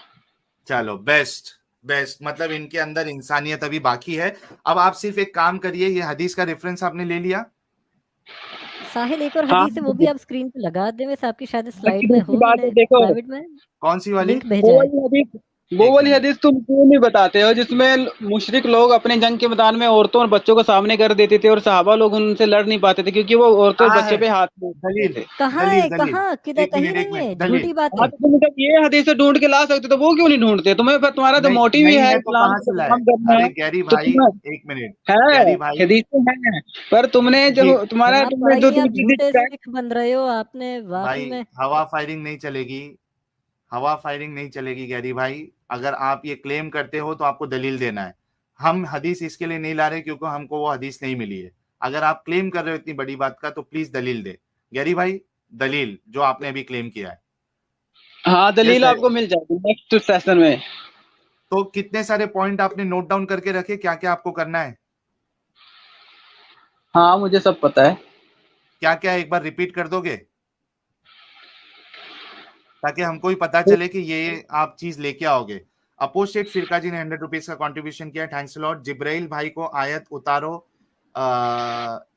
चलो, बेस्ट बेस्ट, मतलब इनके अंदर इंसानियत अभी बाकी है। अब आप सिर्फ एक काम करिए, ये हदीस का रेफरेंस आपने ले लिया? साहिल, एक और हाँ, हदीस है, वो भी आप स्क्रीन पे लगा दें, वैसे आपकी शायद बाकी स्लाइड में दूसरी हो, बात है, मैंने देखो प्राइवेट में कौन सी वाली? लिंक भेजा है। वो एक वाली मिनट, हदीस तुम क्यों नहीं बताते हो जिसमें मुशरिक लोग अपने जंग के मैदान में औरतों और बच्चों को सामने कर देते थे और सहाबा लोग उनसे लड़ नहीं पाते थे क्योंकि वो औरतों और कहाँ बच्चे है पे हाथ मारते दलील? थे। कहाँ दलील है, दलील, कहाँ, किधर? एक कहीं मिनट एक नहीं मिनट, है, दलील। झूठी बात हाँ, है। तो तुम जब ये हदीसें ढूंढ के ला सकते तो वो क्यों नहीं ढूंढते? तुम्हें फिर तुम्हारा तो नहीं मोटिव ही नहीं है है तो इस्लाम कहाँ को से लाए? बदनाम करना, अरे गैरी तो भाई, तुम एक मिनट, है गैरी भाई हदीसें हैं, पर तुमने जो जी, जनाब तुमने पढ़ाई जो नहीं, आप दूसरी झूठे चीज। सिख बन रहे हो आपने वाकई भाई में। हवा फायरिंग नहीं चलेगी, हवा फायरिंग नहीं चलेगी गैरी भाई। अगर आप ये क्लेम करते हो तो आपको दलील देना है। हम हदीस इसके लिए नहीं ला रहे क्योंकि हमको वो हदीस नहीं मिली है। अगर आप क्लेम कर रहे हो इतनी बड़ी बात का तो प्लीज दलील दे गैरी भाई, दलील जो आपने अभी क्लेम किया है। हाँ, यस दलील गैरी, आपको मिल जाएगी नेक्स्ट सेशन में। तो कितने सारे पॉइंट आपने नोट डाउन करके रखे, क्या क्या आपको करना है? हाँ, मुझे सब पता है। क्या क्या एक बार रिपीट कर दोगे ताकि हमको भी पता चले कि ये आप चीज लेके आओगे। अपोस्टेट फिरका जी ने ₹100 का कंट्रीब्यूशन किया, थैंक्स लॉट। जिब्राइल भाई को आयत उतारो,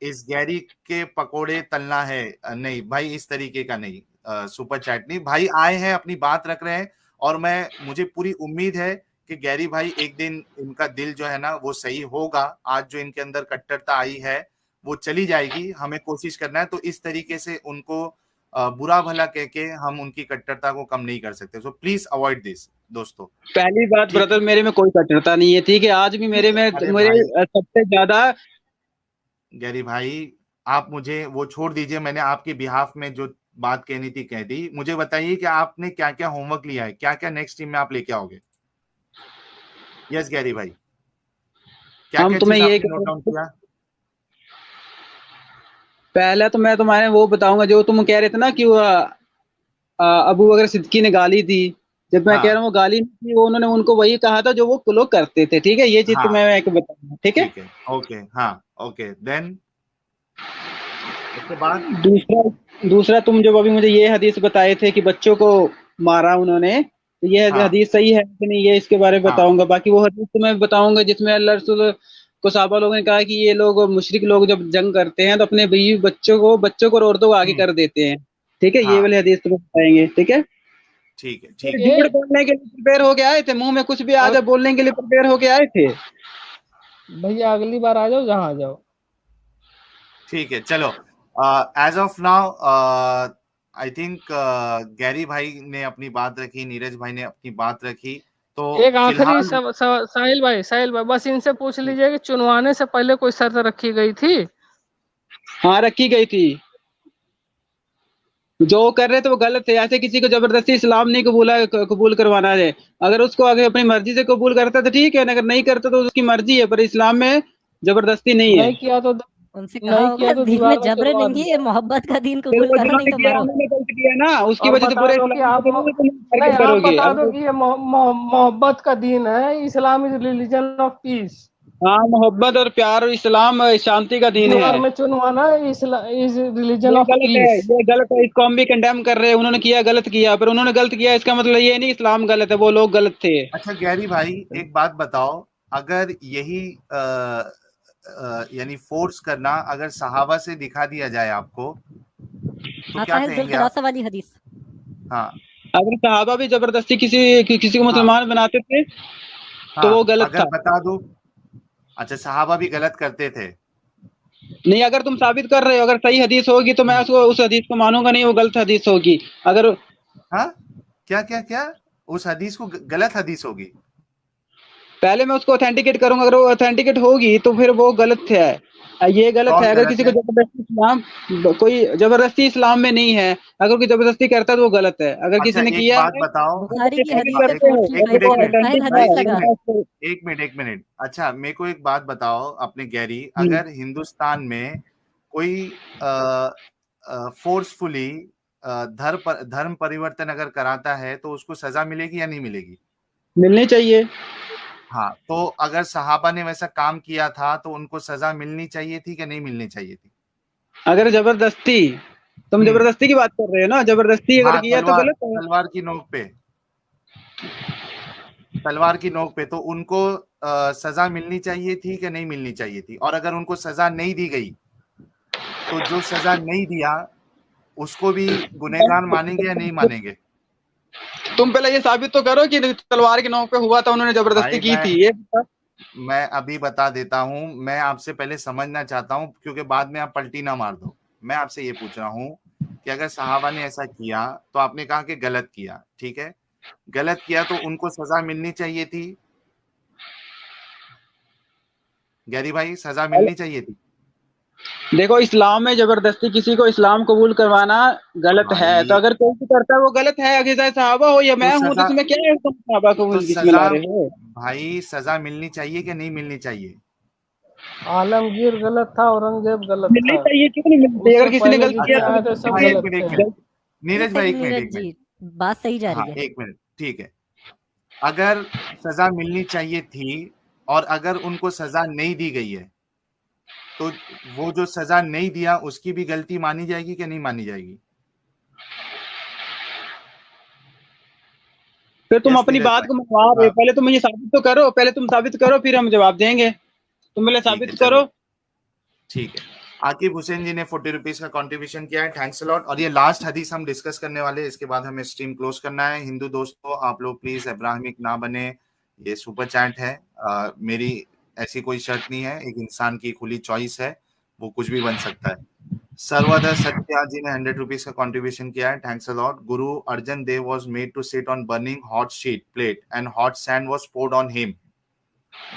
इस गैरी के पकोड़े तलना है, नहीं भाई इस तरीके का नहीं, सुपर चैट नहीं भाई, आए हैं अपनी बात रख रहे हैं और मुझे पूरी उम्मीद है कि गैरी भाई एक दिन इनका दिल जो है ना वो सही होगा। आज जो इनके अंदर कट्टरता आई है वो चली जाएगी, हमें कोशिश करना है। तो इस तरीके से उनको बुरा भला कह के हम उनकी कट्टरता को कम नहीं कर सकते। सो प्लीज अवॉइड दिस दोस्तों। पहली बात ठीक ब्रदर, मेरे में कोई कट्टरता नहीं है, ठीक है। आज भी मेरे में अरे मेरे भाई सबसे ज्यादा। गैरी भाई, आप मुझे वो छोड़ दीजिए, मैंने आपके बिहाफ में जो बात कहनी थी कह दी। मुझे बताइए कि आपने क्या क्या होमवर्क लिया है, क्या क्या नेक्स्ट टीम में आप लेके आओगे? यस गैरी भाई, क्या हम क्या तुम्हें चीज ये आपने नोट डाउन किया? पहले तो मैं तुम्हारे वो बताऊंगा जो तुम कह रहे थे ना कि वो अबू बकर सिद्दीकी ने गाली दी, जब मैं हाँ। कह रहा हूँ वो गाली नहीं थी, वो उन्होंने उनको वही कहा था जो वो लोग करते थे। ठीक है, ये चीज तो हाँ। मैं एक बता रहा हूँ। ठीक है, ठीक है, ओके, हाँ, ओके, देन उसके बाद दूसरा तुम जब अभी मुझे ये हदीस बताए थे कि बच्चों को मारा उन्होंने, तो ये हाँ। हदीस सही है कि नहीं, ये इसके बारे में हाँ। बताऊंगा। बाकी वो हदीस तो मैं बताऊंगा जिसमें अल्लाह रसूल को सहाबा लोगों ने कहा कि ये लोग मुशरिक लोग जब जंग करते हैं तो अपने बीवी बच्चों को और औरतों को आगे कर देते हैं। ठीक है, ये हाँ। वाले हदीस तुम्हें बताएंगे। ठीक है, ठीक है, फिर ठीक है, झूठ बोलने के लिए प्रिपेयर होके आए थे, मुंह में कुछ भी आ जाए बोलने के लिए प्रिपेयर होके आए थे। भैया अगली बार आ जाओ जहाँ आ जाओ। ठीक है, चलो, as of now I think Gary भाई ने अपनी बात रखी, नीरज भाई ने अपनी बात रखी, तो एक आखिरी फिलहाल साहिल भाई बस इनसे पूछ लीजिए कि चुनवाने से पहले कोई शर्त रखी गई थी? हाँ, रखी गई थी। जो वो कर रहे थे वो गलत है। ऐसे किसी को जबरदस्ती इस्लाम नहीं कबूल करवाना है। अगर उसको अगर अपनी मर्जी से कबूल करता तो ठीक है, अगर नहीं करता तो उसकी मर्जी है, पर इस्लाम में जबरदस्ती नहीं है। नहीं किया तो उनसे कहा होगा दीन दीवार में में जबर चुनवा नहीं है, दीजिए। मोहब्बत का दीन फिर कबूल वो करो, नहीं जिन्होंने तो किया मरो। उन्होंने गलत किया ना, उसकी और वजह से बता पूरे दो इस्लाम कि को आप बोलोगे तो नहीं नहीं, हरकत आप करोगे। बता अब दो कि ये मोहब्बत का दीन है, Islam is religion of peace. हाँ, मोहब्बत और प्यार और इस्लाम शांति का दीन दीवार है। में चुनवाना इज रिलीजन ये ऑफ गलत है, पीस। ये गलत है, इसको हम भी कंडेम कर रहे हैं। उन्होंने किया, गलत किया, पर उन्होंने गलत किया इसका मतलब ये नहीं इस्लाम गलत है, वो लोग गलत थे। अच्छा गैरी भाई, एक बात बताओ, अगर यही यानी फोर्स करना अगर सहाबा से दिखा दिया जाए आपको, तो हाँ क्या साहिल, कहेंगे आप? जुल्खुलासा वाली हदीस। हाँ, अगर सहाबा भी जबरदस्ती किसी को हाँ, मुसलमान बनाते थे तो हाँ, वो गलत अगर था। बता दो। अच्छा, सहाबा भी गलत करते थे? नहीं, अगर तुम साबित कर रहे हो, अगर सही हदीस होगी तो मैं उसको उस हदीस को मानूंगा नहीं, वो गलत हदीस होगी। अगर हाँ, क्या क्या क्या उस हदीस को गलत हदीस होगी? पहले मैं उसको ऑथेंटिकेट करूंगा, अगर वो ऑथेंटिकेट होगी तो फिर वो गलत है। ये गलत कौन है। अगर गलत किसी है? को कोई जबरदस्ती इस्लाम में नहीं है, अगर कोई जबरदस्ती करता है तो वो गलत है। अगर अच्छा, किसी ने एक किया बात है बताओ। बुखारी की हदीस से एक पूछ लो, एक मिनट, एक मिनट साहिल भाई, हदीस एक लगा। मिनट, एक मिनट। अच्छा, मेरे को एक बात बताओ अपने गैरी, अगर हिंदुस्तान में कोई फोर्सफुली धर्म परिवर्तन अगर कराता है तो उसको सजा मिलेगी या नहीं मिलेगी? मिलनी चाहिए। हाँ, तो अगर सहाबा ने वैसा काम किया था तो उनको सजा मिलनी चाहिए थी कि नहीं मिलनी चाहिए थी? अगर जबरदस्ती, तुम जबरदस्ती की बात कर रहे हो ना, जबरदस्ती अगर हाँ, किया तो गलत है। तलवार की नोक पे, तलवार की नोक पे, तो उनको सजा मिलनी चाहिए थी कि नहीं मिलनी चाहिए थी? और अगर उनको सजा नहीं दी गई तो जो सजा नहीं दिया उसको भी गुनहगार मानेंगे या नहीं मानेंगे? तुम पहले ये साबित तो करो कि तलवार की नोक पे हुआ था, उन्होंने जबरदस्ती भाई की थी, ये मैं अभी बता देता हूं, मैं आपसे पहले समझना चाहता हूं क्योंकि बाद में आप पलटी ना मार दो। मैं आपसे ये पूछ रहा हूं कि अगर सहाबा ने ऐसा किया तो आपने कहा कि गलत किया, ठीक है, गलत किया तो उनको सजा मिलनी चाहिए थी? गैरी भाई, सजा मिलनी चाहिए थी? देखो, इस्लाम में जबरदस्ती किसी को इस्लाम कबूल करवाना गलत है। भाई तो अगर कोई भी करता है वो गलत है, अगर चाहे सहाबा हो या तो मैं हूं, तो सजा इसमें क्या है, तुम सहाबा को तो इसमें ला सजा रहे हो। भाई, सजा मिलनी चाहिए कि नहीं मिलनी चाहिए? आलमगीर गलत था, औरंगजेब गलत मिलनी था, चाहिए, क्यों नहीं मिलनी चाहिए? अगर उससे किसी ने पहले गलत किया जितने अच्छा, आए थे तो सब एक गलत मिनट, एक थे। मिनट, नीरज भाई, एक मिनट, नीरज एक जी, मिनट। बात सही जा हाँ, रही है। एक मिनट, ठीक है। अगर सजा मिलनी चाहिए थी और अगर उनको सजा नहीं दी गई है तो वो जो सजा नहीं दिया उसकी भी गलती मानी जाएगी कि नहीं मानी जाएगी? फिर तुम यस अपनी नीरज बात भाई? को मनवा रहे हो। हाँ, पहले तुम ये साबित तो करो, पहले तुम साबित करो, फिर हम जवाब देंगे। तुम पहले ठीक है, साबित चलो, करो। ठीक है। आकिब हुसैन जी ने 40 रुपीज का कंट्रीब्यूशन किया है, थैंक्स अ लॉट। और ये लास्ट हदीस हम डिस्कस करने वाले हैं, इसके बाद हमें स्ट्रीम क्लोज करना है। हिंदू दोस्तों, आप लोग प्लीज अब्राहमिक ना बने, ये सुपर चैट है, मेरी ऐसी कोई शर्त नहीं है, एक इंसान की खुली चॉइस है, वो कुछ भी बन सकता है। सर्वोदय सत्या जी ने 100 रुपीज का कंट्रीब्यूशन किया है, thanks a lot. Guru Arjan Dev was made to sit on burning hot sheet plate and hot sand was poured on him.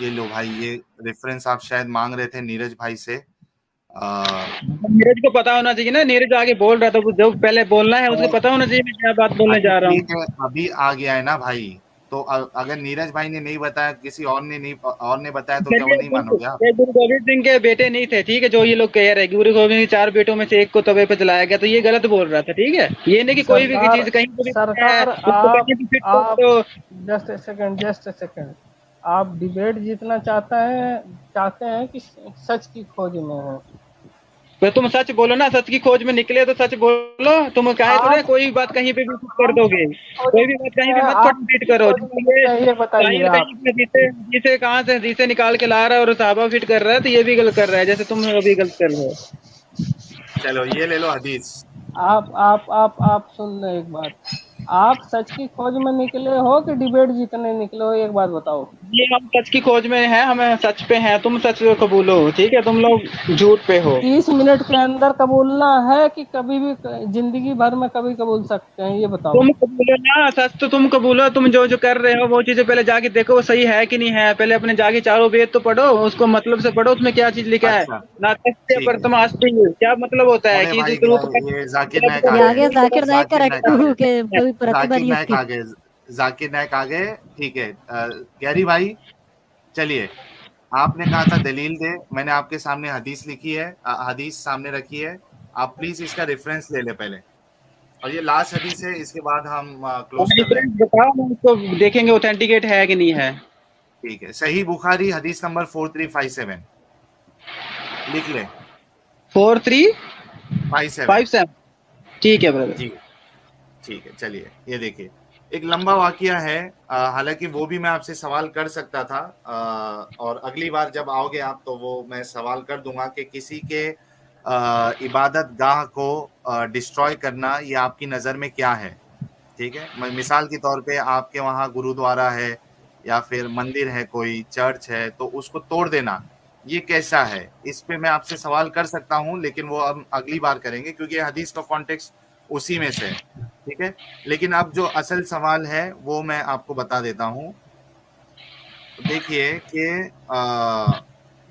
ये लो भाई, ये रेफरेंस आप शायद मांग रहे थे नीरज भाई से। नीरज को पता होना चाहिए ना, नीरज आगे बोल रहा था, जो पहले बोलना है उसको पता होना चाहिए मैं क्या बात बोलने जा रहा हूँ। ठीक है, अभी आ गया है ना भाई, तो अगर नीरज भाई ने नहीं बताया, किसी और ने बताया तो क्या वो नहीं मानोगे आप? ये गुरु गोविंद सिंह के बेटे नहीं थे, ठीक है, जो ये लोग कह रहे हैं गुरु गोविंद सिंह 4 बेटों में से एक को तवे पे जलाया गया, तो ये गलत बोल रहा था, ठीक है। ये नहीं कि कोई भी चीज कहीं पे भी सरकार उसको कहीं भी fit कर दो। जस्ट ए सेकंड, आप डिबेट जीतना चाहते हैं कि सच की खोज में है? तो तुम सच बोलो ना, सच की खोज में निकले तो सच बोलो। तुम कहे तो कोई बात कहीं पे भी फिट कर दोगे, कोई भी बात कहीं भी मत फिट करो। ये बताइए आप, जिसे कहाँ से जिसे निकाल के ला रहा है और साहबा फिट कर रहा है, तो ये भी गलत कर रहा है, जैसे तुम अभी गलत कर रहे हो। चलो ये ले लो हदीस। आप सुन लो एक बात, आप सच की खोज में निकले हो कि डिबेट जीतने निकले हो? एक बात बताओ। ये हम सच की खोज में हैं, हमें सच पे हैं, तुम सच को कबूलो, ठीक है, तुम लोग झूठ पे हो। 30 मिनट के अंदर कबूलना है कि कभी भी जिंदगी भर में कभी कबूल सकते हैं, ये बताओ। तुम कबूलो ना, सच तो तुम कबूलो। तुम जो जो कर रहे हो वो चीजें पहले जाके देखो वो सही है कि नहीं है। पहले अपने जाके चारों वेद तो पढ़ो, उसको मतलब से पढ़ो, उसमें क्या चीज लिखा है। ना क्या मतलब होता है कि ये जाकिर नायक आ गया, जाकिर नायक का रट्टू के कभी प्रतिभा नहीं नायक आ गए, जाकिर नायक आ गए, ठीक है। गैरी भाई चलिए, आपने कहा था दलील दे, मैंने आपके सामने हदीस लिखी है, हदीस सामने रखी है, आप प्लीज इसका रेफरेंस ले ले पहले, और ये लास्ट हदीस है, इसके बाद हम क्लोज कर लें। बताओ, उसको देखेंगे ऑथेंटिकेट है कि नहीं है। ठीक है, सही बुखारी हदीस नंबर 4357 लिख ले। 4357 ठीक है ब्रदर जी, ठीक है। चलिए ये देखिए, एक लंबा वाकया है, हालांकि वो भी मैं आपसे सवाल कर सकता था, और अगली बार जब आओगे आप तो वो मैं सवाल कर दूंगा कि किसी के इबादत गाह को डिस्ट्रॉय करना ये आपकी नज़र में क्या है, ठीक है। मिसाल के तौर पे आपके वहाँ गुरुद्वारा है या फिर मंदिर है, कोई चर्च है, तो उसको तोड़ देना ये कैसा है, इस पे मैं आपसे सवाल कर सकता हूँ, लेकिन वो हम अगली बार करेंगे क्योंकि हदीस का कॉन्टेक्स्ट उसी में से, ठीक है। लेकिन अब जो असल सवाल है वो मैं आपको बता देता हूँ। देखिए कि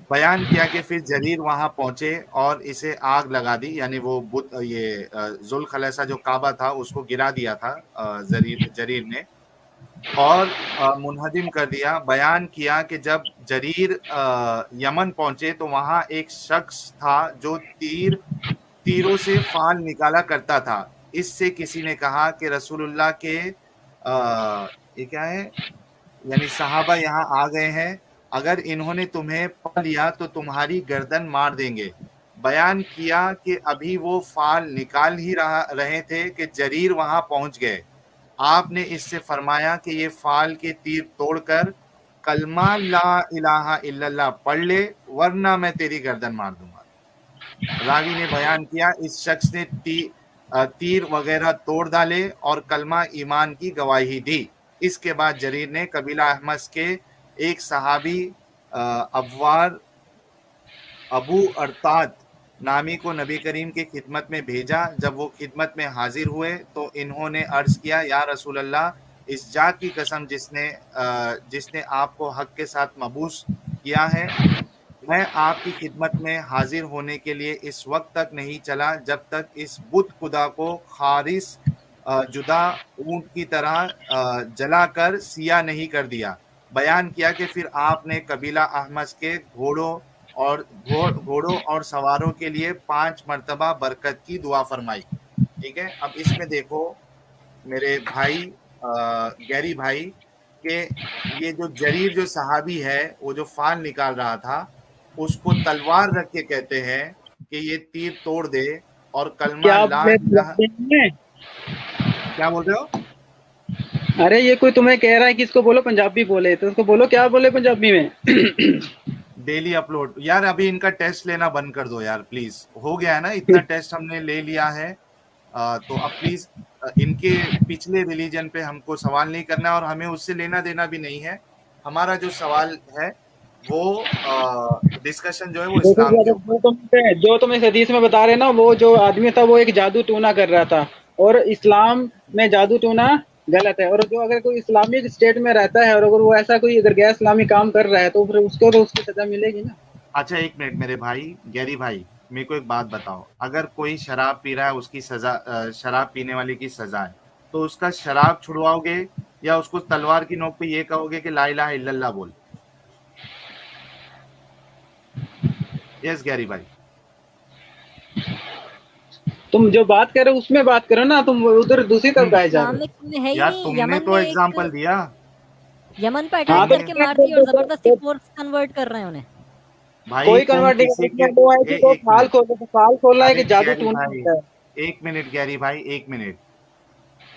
बयान किया कि फिर जरीर वहां पहुंचे और इसे आग लगा दी, यानी वो ये जुल्खलैसा जो काबा था उसको गिरा दिया था जरीर ने, और मुनहदिम कर दिया। बयान किया कि जब जरीर यमन पहुंचे तो वहां एक शख्स था जो तीरों से फाल निकाला करता था। इससे किसी ने कहा कि रसूलुल्लाह के ये क्या है, यानी सहाबा यहाँ आ गए हैं, अगर इन्होंने तुम्हें पा लिया तो तुम्हारी गर्दन मार देंगे। बयान किया कि अभी वो फाल निकाल ही रहे थे कि जरीर वहां पहुंच गए। आपने इससे फरमाया कि ये फाल के तीर तोड़कर कलमा ला इलाहा इल्लल्लाह पढ़ ले, वरना मैं तेरी गर्दन मार दूंगा। रावी ने बयान किया इस शख्स ने तीर वगैरह तोड़ डाले और कलमा ईमान की गवाही दी। इसके बाद जरीर ने कबीला अहमस के एक सहाबी अब्वार अबू अरताद नामी को नबी करीम के खिदमत में भेजा। जब वो खिदमत में हाजिर हुए तो इन्होंने अर्ज किया, या रसूल अल्लाह, इस जात की कसम जिसने आपको हक के साथ मबूस किया है, मैं आपकी खिदमत में हाजिर होने के लिए इस वक्त तक नहीं चला जब तक इस बुत खुदा को खारिस जुदा ऊंट की तरह जलाकर सिया नहीं कर दिया। बयान किया कि फिर आपने कबीला अहमस के घोड़ों और सवारों के लिए 5 मर्तबा बरकत की दुआ फरमाई। ठीक है, अब इसमें देखो मेरे भाई गैरी भाई के ये जो जरीर जो सहाबी है वो जो फाल निकाल रहा था उसको तलवार रख के कहते हैं कि ये तीर तोड़ दे और कलमा ला इलाहा। क्या बोल रहे हो? अरे ये कोई तुम्हें कह रहा है कि इसको बोलो पंजाबी बोले, तो उसको बोलो क्या बोले पंजाबी में। डेली अपलोड यार, अभी इनका टेस्ट लेना बंद कर दो यार प्लीज, हो गया है ना, इतना टेस्ट हमने ले लिया है। तो अब प्लीज इनके पिछले रिलीजन पे हमको सवाल नहीं करना और हमें उससे लेना देना भी नहीं है। हमारा जो सवाल है वो डिस्कशन जो है वो इस्लाम के ऊपर। जो तुम इस हदीस में बता रहे ना, वो जो आदमी था वो एक जादू टूना कर रहा था, और इस्लाम में जादू टूना गलत है। और जो अगर कोई इस्लामिक स्टेट में रहता है और अगर वो ऐसा कोई अगर गैर इस्लामी काम कर रहा है तो फिर उसको तो उसकी सजा मिलेगी ना। अच्छा एक मिनट मेरे भाई गैरी भाई, मेरे को एक बात बताओ, अगर कोई शराब पी रहा है उसकी सजा, शराब पीने वाले की सजा है, तो उसका शराब छुड़वाओगे या उसको तलवार की नोक पे ये कहोगे कि ला इलाहा इल्लल्लाह बोल? यस गैरी भाई, तुम जो बात कर रहे हो उसमें बात करो ना, तुम उधर दूसरी तरफ गाए जा रहे हो। इस्लामिक में है ही यार नहीं। तुमने यमन तो में एग्जाम्पल दिया। यमन पे हाँ, अटैक तो करके मार दी और जबरदस्ती फोर्स कन्वर्ट कर रहे हैं उन्हें। भाई कोई तुम कन्वर्ट नहीं किसी करता, के वो है कि वो एक फाल मिनट, खोल तो फाल खोलना है अरे कि जादू गैरी टूना भाई होता है। एक मिनट, गैरी भाई एक मिनट,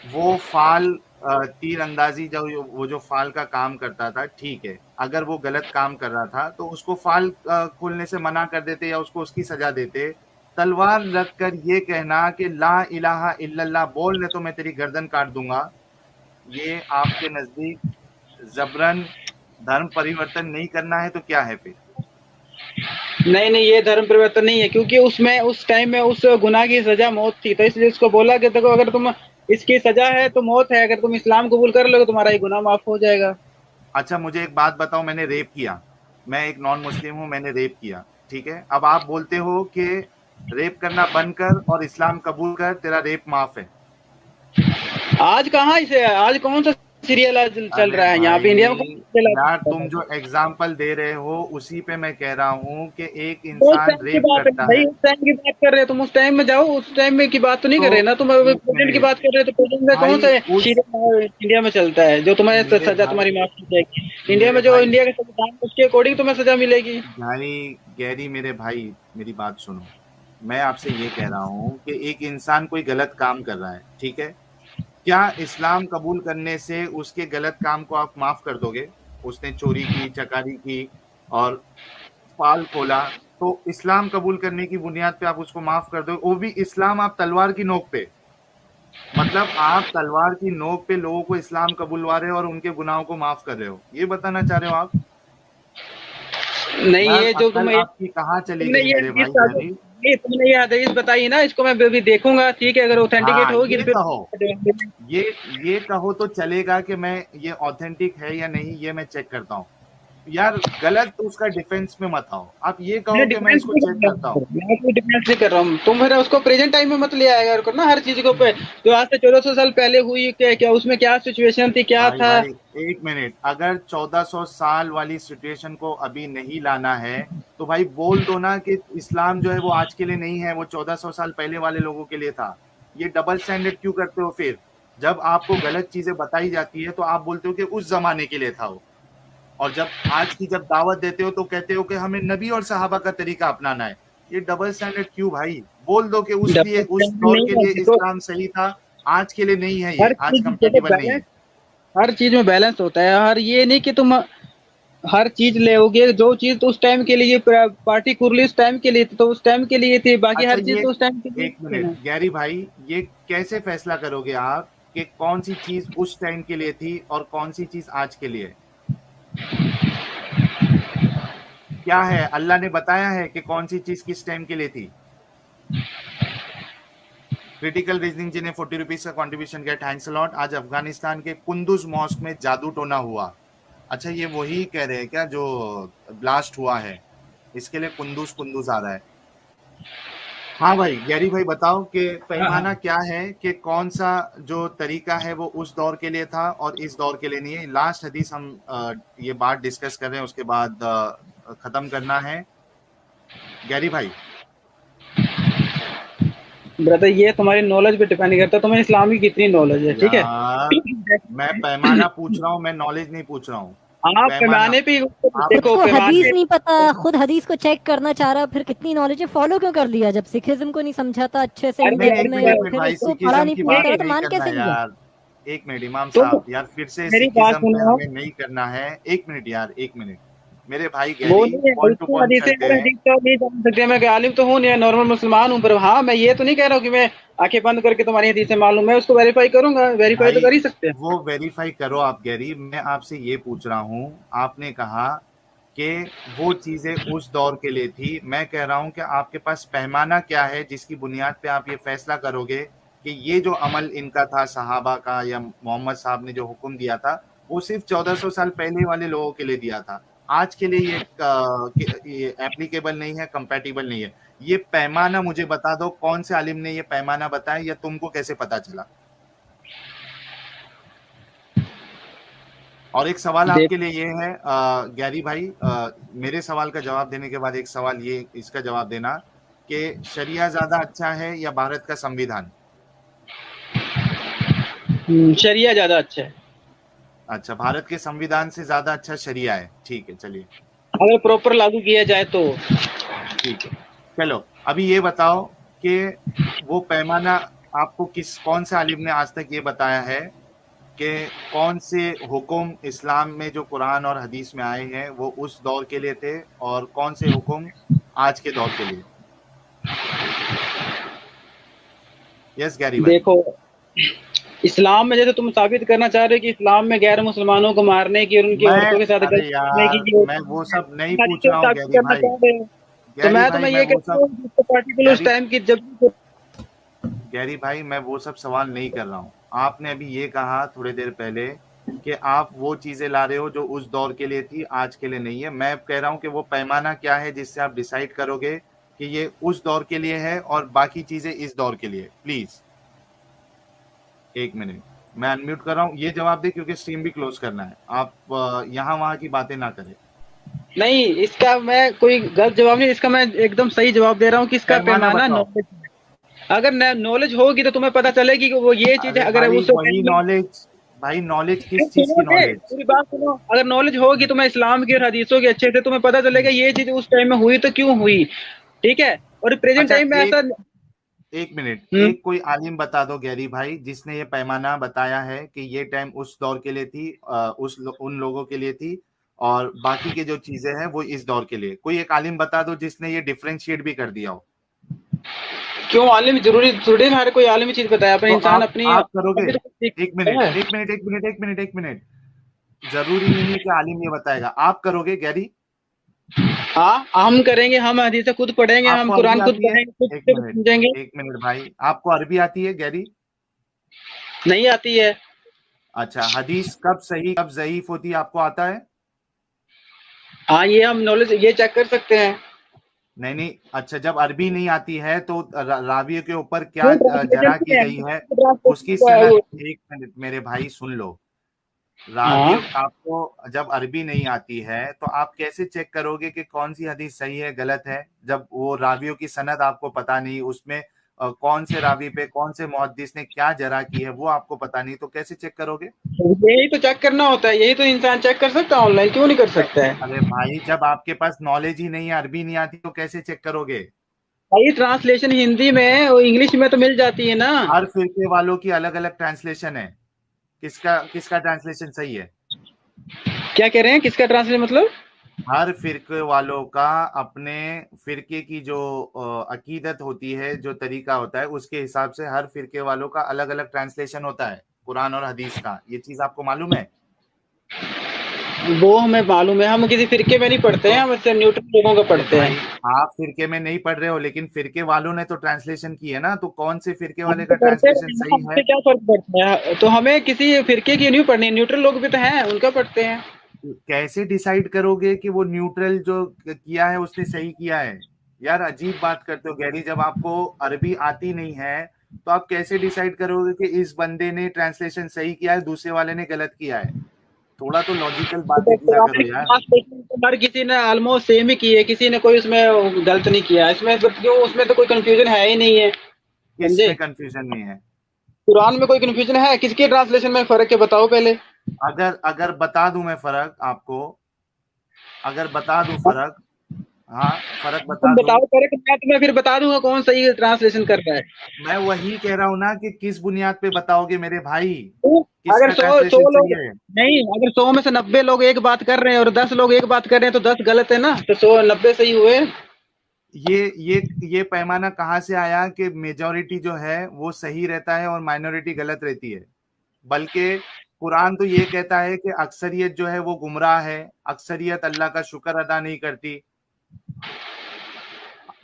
वो फाल तीर अंदाजी जो वो जो फाल का काम करता था, ठीक है, अगर वो गलत काम कर रहा था तो उसको फाल खोलने से मना कर देते या उसको उसकी सजा देते। तलवार रख कर ये कहना कि ला इलाहा इल्लल्लाह बोल नहीं तो मैं तेरी गर्दन काट दूंगा, ये आपके नजदीक जबरन धर्म परिवर्तन नहीं करना है तो क्या है फिर? नहीं नहीं, ये धर्म परिवर्तन नहीं है, क्योंकि उसमें उस टाइम में उस गुनाह की सजा मौत थी, तो इसलिए उसको बोला कि देखो अगर तुम इसकी सजा है तो मौत है, अगर तुम इस्लाम कबूल कर लोगे तुम्हारा ये गुनाह माफ हो जाएगा। अच्छा मुझे एक बात बताओ, मैंने रेप किया, मैं एक नॉन मुस्लिम हूँ, मैंने रेप किया, ठीक है, अब आप बोलते हो कि रेप करना बंद कर और इस्लाम कबूल कर, तेरा रेप माफ है। आज कहाँ इसे, आज कौन सा सीरियल आज चल अरे रहा है यहाँ पे इंडिया में? कौन यार सा तुम जो एग्जाम्पल दे रहे हो उसी पे मैं कह रहा हूँ कि एक वो उस इंसान टाइम की रेप बात है करता भाई, है। उस टाइम की बात कर रहे हो तुम, उस टाइम में जाओ, उस टाइम में की बात तो नहीं कर तो रहे ना तुम, अभी एक प्रेजेंट की मिनट बात कर रहे हो, तो प्रेजेंट में कौन भाई, सा उस सीरियल इंडिया में चलता है जो तुम्हें मेरे सजा भाई, तुम्हारी माफ की जाएगी? इंडिया मेरे में जो भाई इंडिया का संविधान है, उसके अकॉर्डिंग तुम्हें सजा मिलेगी। भाई गैरी, मेरे भाई मेरी बात सुनो, मैं आपसे ये कह रहा हूँ कि एक इंसान कोई गलत काम कर रहा है, ठीक है, क्या इस्लाम कबूल करने से उसके गलत काम को आप माफ कर दोगे? उसने चोरी की, चकारी की और फाल खोला, तो इस्लाम कबूल करने की बुनियाद पे आप उसको माफ कर दो, वो भी इस्लाम आप तलवार की नोक पे, मतलब आप तलवार की नोक पे लोगों को इस्लाम कबूलवा रहे हो और उनके गुनाहों को माफ कर रहे हो, ये बताना चाह रहे हो आप? नहीं, यार ये जो अकल आपकी कहाँ चली तुमने गई ये मेरे हदीस भाई गैरी? तुमने ये हदीस बताई ना, इसको मैं अभी देखूंगा, ठीक है, अगर ऑथेंटिकेट हाँ होगी ये तो कहो, फिर ये ये कहो तो चलेगा कि मैं ये ऑथेंटिक है या नहीं ये मैं चेक करता हूँ। यार गलत उसका डिफेंस में मत आओ, आप ये मैं कहो कि मैं डिफेंस इसको नहीं चेक कर करता रहा हूँ। हूँ, मैं कोई डिफेंस नहीं कर रहा हूँ, तुम फिर उसको प्रेजेंट टाइम में मत ले आया करो ना हर चीज को पे, जो आज से 1400 साल पहले हुई, क्या क्या उसमें क्या सिचुएशन थी, क्या भाई था। भाई एक मिनट, अगर 1400 साल वाली सिचुएशन को अभी नहीं लाना है तो भाई बोल दो ना कि इस्लाम जो है वो आज के लिए नहीं है, वो 1400 साल पहले वाले लोगों के लिए था। ये डबल स्टैंडर्ड क्यों करते हो फिर? जब आपको गलत चीजें बताई जाती है तो आप बोलते हो कि उस जमाने के लिए था वो, और जब आज की जब दावत देते हो तो कहते हो कि हमें नबी और सहाबा का तरीका अपनाना है। ये डबल स्टैंडर्ड क्यों भाई? बोल दो कि उस लिए डबल उस स्टैंडर्ड दौर नहीं के है, लिए देखो इस्लाम सही था, आज के लिए नहीं है, हर ये आज चीज देखो कंपेटेबल नहीं बैलेंस, है। हर चीज में बैलेंस होता है, हर ये नहीं कि तुम हर चीज लेओगे, जो चीज तो उस टाइम के लिए पार्टी कुरली उस टाइम के लिए थी तो उस टाइम के लिए थी, बाकी अच्छा हर चीज ये तो उस टाइम के लिए एक थी मिनट ना। गैरी भाई, ये कैसे फैसला करोगे आप कि कौन सी चीज उस टाइम के लिए थी और कौन सी चीज आज के लिए है? क्या है, अल्लाह ने बताया है कि कौन सी चीज किस टाइम के लिए थी? क्रिटिकल रीजनिंग जी ने 40 रुपीज का कंट्रीब्यूशन किया, थैंक्स अ लॉट। आज अफगानिस्तान के कुंदुज मॉस्क में जादू टोना हुआ। अच्छा ये वही कह रहे हैं क्या जो ब्लास्ट हुआ है, इसके लिए कुंदुज कुंदुज आ रहा है? हाँ भाई गैरी भाई बताओ कि पैमाना क्या है कि कौन सा जो तरीका है वो उस दौर के लिए था और इस दौर के लिए नहीं है। लास्ट हदीस हम ये बात डिस्कस कर रहे हैं, उसके बाद खत्म करना है गैरी भाई। ब्रदर ये तुम्हारी नॉलेज पे डिपेंड करता है, तुम्हें इस्लाम की कितनी नॉलेज है, ठीक है। यार मैं पैमाना पूछ रहा हूँ, मैं नॉलेज नहीं पूछ रहा हूँ। आप पैमाना पैमाने पे आपने देखो, इसको हदीस पैमाने नहीं पता, खुद हदीस को चेक करना चाह रहा, फिर कितनी नॉलेज है, फॉलो क्यों कर लिया? जब सिखिज्म को नहीं समझा था अच्छे से इन नहीं डेप्थ एक में, मिनट एक तो मिनट फिर भाई, इसको पढ़ा सिखिज्म नहीं की पूरी बात तरह तो नहीं मान करना कैसे लिया? यार। एक मिनट इमाम तुम साहब, यार फिर से मेरी बात सिखिज्म पे सुनो, हमें नहीं करना है। एक मिनट यार, एक मिनट, मेरे भाई वो गैरी नहीं है पॉइंट टू उसको पॉइंट हदीस चलते हैं। हदीस तो नहीं जान सकते, मैं आलिम तो हूँ नहीं, नॉर्मल मुसलमान हूँ, पर हाँ मैं ये तो नहीं कह रहा हूँ कि मैं आंखें बंद करके तुम्हारी हदीस से मालूम, मैं उसको वेरीफाई करूंगा, वेरीफाई तो भाई कर ही सकते हैं। वो वेरीफाई करो आप गैरी, मैं आपसे ये पूछ रहा हूँ, आपने कहा कि वो चीजें उस दौर के लिए थी, मैं कह रहा हूँ कि आपके पास पैमाना क्या है जिसकी बुनियाद पे आप ये फैसला करोगे कि ये जो अमल इनका था सहाबा का या मोहम्मद साहब ने जो हुक्म दिया था वो सिर्फ 1400 साल पहले वाले लोगों के लिए दिया था, आज के लिए ये एप्लीकेबल नहीं है, कंपैटिबल नहीं है। ये पैमाना मुझे बता दो, कौन से आलिम ने ये पैमाना बताया या तुमको कैसे पता चला? और एक सवाल आपके लिए ये है गैरी भाई, मेरे सवाल का जवाब देने के बाद एक सवाल ये, इसका जवाब देना कि शरिया ज्यादा अच्छा है या भारत का संविधान? शरिया ज्यादा अच्छा है। अच्छा, भारत के संविधान से ज्यादा अच्छा शरिया है, ठीक है, चलिए, अगर प्रॉपर लागू किया जाए तो। ठीक है। चलो अभी ये बताओ कि वो पैमाना आपको कौन से आलिम ने आज तक ये बताया है कि कौन से हुक्म इस्लाम में जो कुरान और हदीस में आए हैं वो उस दौर के लिए थे और कौन से हुक्म आज के दौर के लिए? यस गैरी भाई। देखो, इस्लाम में जैसे तुम साबित करना चाह रहे हो कि इस्लाम में गैर मुसलमानों को मारने की और उनकी औरतों के साथ अरे गलत करने यार, की मैं वो सब नहीं पूछ रहा हूँ गैरी भाई। तो मैं तुम्हें ये कहता हूँ पार्टिकुलर उस टाइम की जब गैरी भाई, मैं वो सब सवाल नहीं कर रहा हूँ। आपने अभी ये कहा थोड़ी देर पहले कि आप वो चीजें ला रहे हो जो उस दौर के लिए थी, आज के लिए नहीं है। मैं कह रहा हूँ कि वो पैमाना क्या है जिससे आप डिसाइड करोगे कि ये उस दौर के लिए है और बाकी चीजें इस दौर के लिए। प्लीज एक मिनट, मैं अनम्यूट कर रहा हूँ, ये जवाब दे क्योंकि स्ट्रीम भी क्लोज करना है। आप यहाँ वहां की बातें ना करें। नहीं, इसका मैं कोई गलत जवाब नहीं, इसका मैं एकदम सही जवाब दे रहा हूँ कि इसका पैमाना नॉलेज। अगर नॉलेज होगी तो तुम्हें पता चलेगी कि वो ये चीज है। अगर वही नॉलेज भाई, नॉलेज किस चीज की नॉलेज? पूरी बात सुनो, अगर नॉलेज होगी तो मैं इस्लाम की और हदीसों की अच्छे से तुम्हें पता चलेगा ये चीज उस टाइम में हुई तो क्यों हुई, ठीक है। और प्रेजेंट टाइम में ऐसा एक मिनट, एक कोई आलिम बता दो गैरी भाई जिसने ये पैमाना बताया है कि ये टाइम उस दौर के लिए थी, उन लोगों के लिए थी और बाकी के जो चीजें हैं वो इस दौर के लिए। कोई एक आलिम बता दो जिसने ये डिफरेंशिएट भी कर दिया हो। क्यों आलिम जरूरी थोड़ी हर कोई आलिम चीज बताया, अपने इंसान अपनी आप करोगे? एक मिनट, जरूरी नहीं है कि आलिम ये बताएगा, आप करोगे गैरी? हाँ, हम करेंगे, हम हदीस खुद पढ़ेंगे, हम कुरान खुद पढ़ेंगे, खुद समझेंगे। एक मिनट भाई, आपको अरबी आती है गैरी? नहीं आती है। अच्छा, हदीस कब सही कब ज़ईफ होती है आपको आता है? हाँ, ये हम नॉलेज ये चेक कर सकते हैं। नहीं, अच्छा, जब अरबी नहीं आती है तो रावी के ऊपर क्या जरा की गई है उसकी सनद। एक मिनट मेरे भाई सुन लो, रावी आपको जब अरबी नहीं आती है तो आप कैसे चेक करोगे कि कौन सी हदीस सही है गलत है, जब वो रावियों की सनद आपको पता नहीं, उसमें कौन से रावी पे कौन से मुहद्दिस ने क्या जरा की है वो आपको पता नहीं, तो कैसे चेक करोगे? यही तो चेक करना होता है, यही तो इंसान चेक कर सकता है ऑनलाइन, क्यों नहीं कर सकता है? अरे भाई, जब आपके पास नॉलेज ही नहीं है, अरबी नहीं आती तो कैसे चेक करोगे? भाई ट्रांसलेशन हिंदी में और इंग्लिश में तो मिल जाती है ना। हर फिरके वालों की अलग अलग ट्रांसलेशन है, किसका ट्रांसलेशन सही है? क्या कह रहे हैं, किसका ट्रांसलेशन मतलब? हर फिरके वालों का अपने फिरके की जो अकीदत होती है, जो तरीका होता है, उसके हिसाब से हर फिरके वालों का अलग अलग ट्रांसलेशन होता है कुरान और हदीस का। ये चीज आपको मालूम है? वो हमें मालूम है, हम किसी फिरके में नहीं पढ़ते हैं, हम इससे न्यूट्रल लोगों को पढ़ते हैं। आप फिरके में नहीं पढ़ रहे हो लेकिन फिरके वालों ने तो ट्रांसलेशन की है ना, तो कौन से फिरके वाले का ट्रांसलेशन सही है? क्या फर्क पड़ता है? तो हमें किसी फिरके की नहीं पढ़नी, न्यूट्रल लोग भी तो हैं, उनका पढ़ते हैं। कैसे डिसाइड करोगे कि वो न्यूट्रल जो किया है उसने सही किया है? यार अजीब बात करते हो गैरी, जब आपको अरबी आती नहीं है तो आप कैसे डिसाइड करोगे कि इस बंदे ने ट्रांसलेशन सही किया है, दूसरे वाले ने गलत किया है? थोड़ा तो लॉजिकल बातें किया करो यार। हर किसी ने ऑलमोस्ट सेम ही की है, किसी ने कोई उसमें गलत नहीं किया, इसमें क्यों, उसमें तो कोई कंफ्यूजन है ही नहीं है। किसमें कंफ्यूजन नहीं है? कुरान में कोई कंफ्यूजन है? किसके ट्रांसलेशन में फर्क है बताओ पहले। अगर बता दूं मैं फर्क आपको, अगर बता दूं फर्क, हाँ फर्क बता दूं, बताओ फर्क, मैं तुम्हें फिर बता दूंगा कौन सही ट्रांसलेशन कर रहा है। मैं वही कह रहा हूँ ना कि किस बुनियाद पे बताओगे मेरे भाई? अगर 100 लोग नहीं, अगर 100 में से 90 लोग एक बात कर रहे हैं और 10 लोग एक बात कर रहे हैं तो 10 गलत है ना, तो 100 90 सही हुए। ये पैमाना कहाँ से आया कि मेजॉरिटी जो है वो सही रहता है और माइनॉरिटी गलत रहती है? बल्कि कुरान तो ये कहता है कि अक्सरियत जो है वो गुमराह है, अक्सरियत अल्लाह का शुक्र अदा नहीं करती।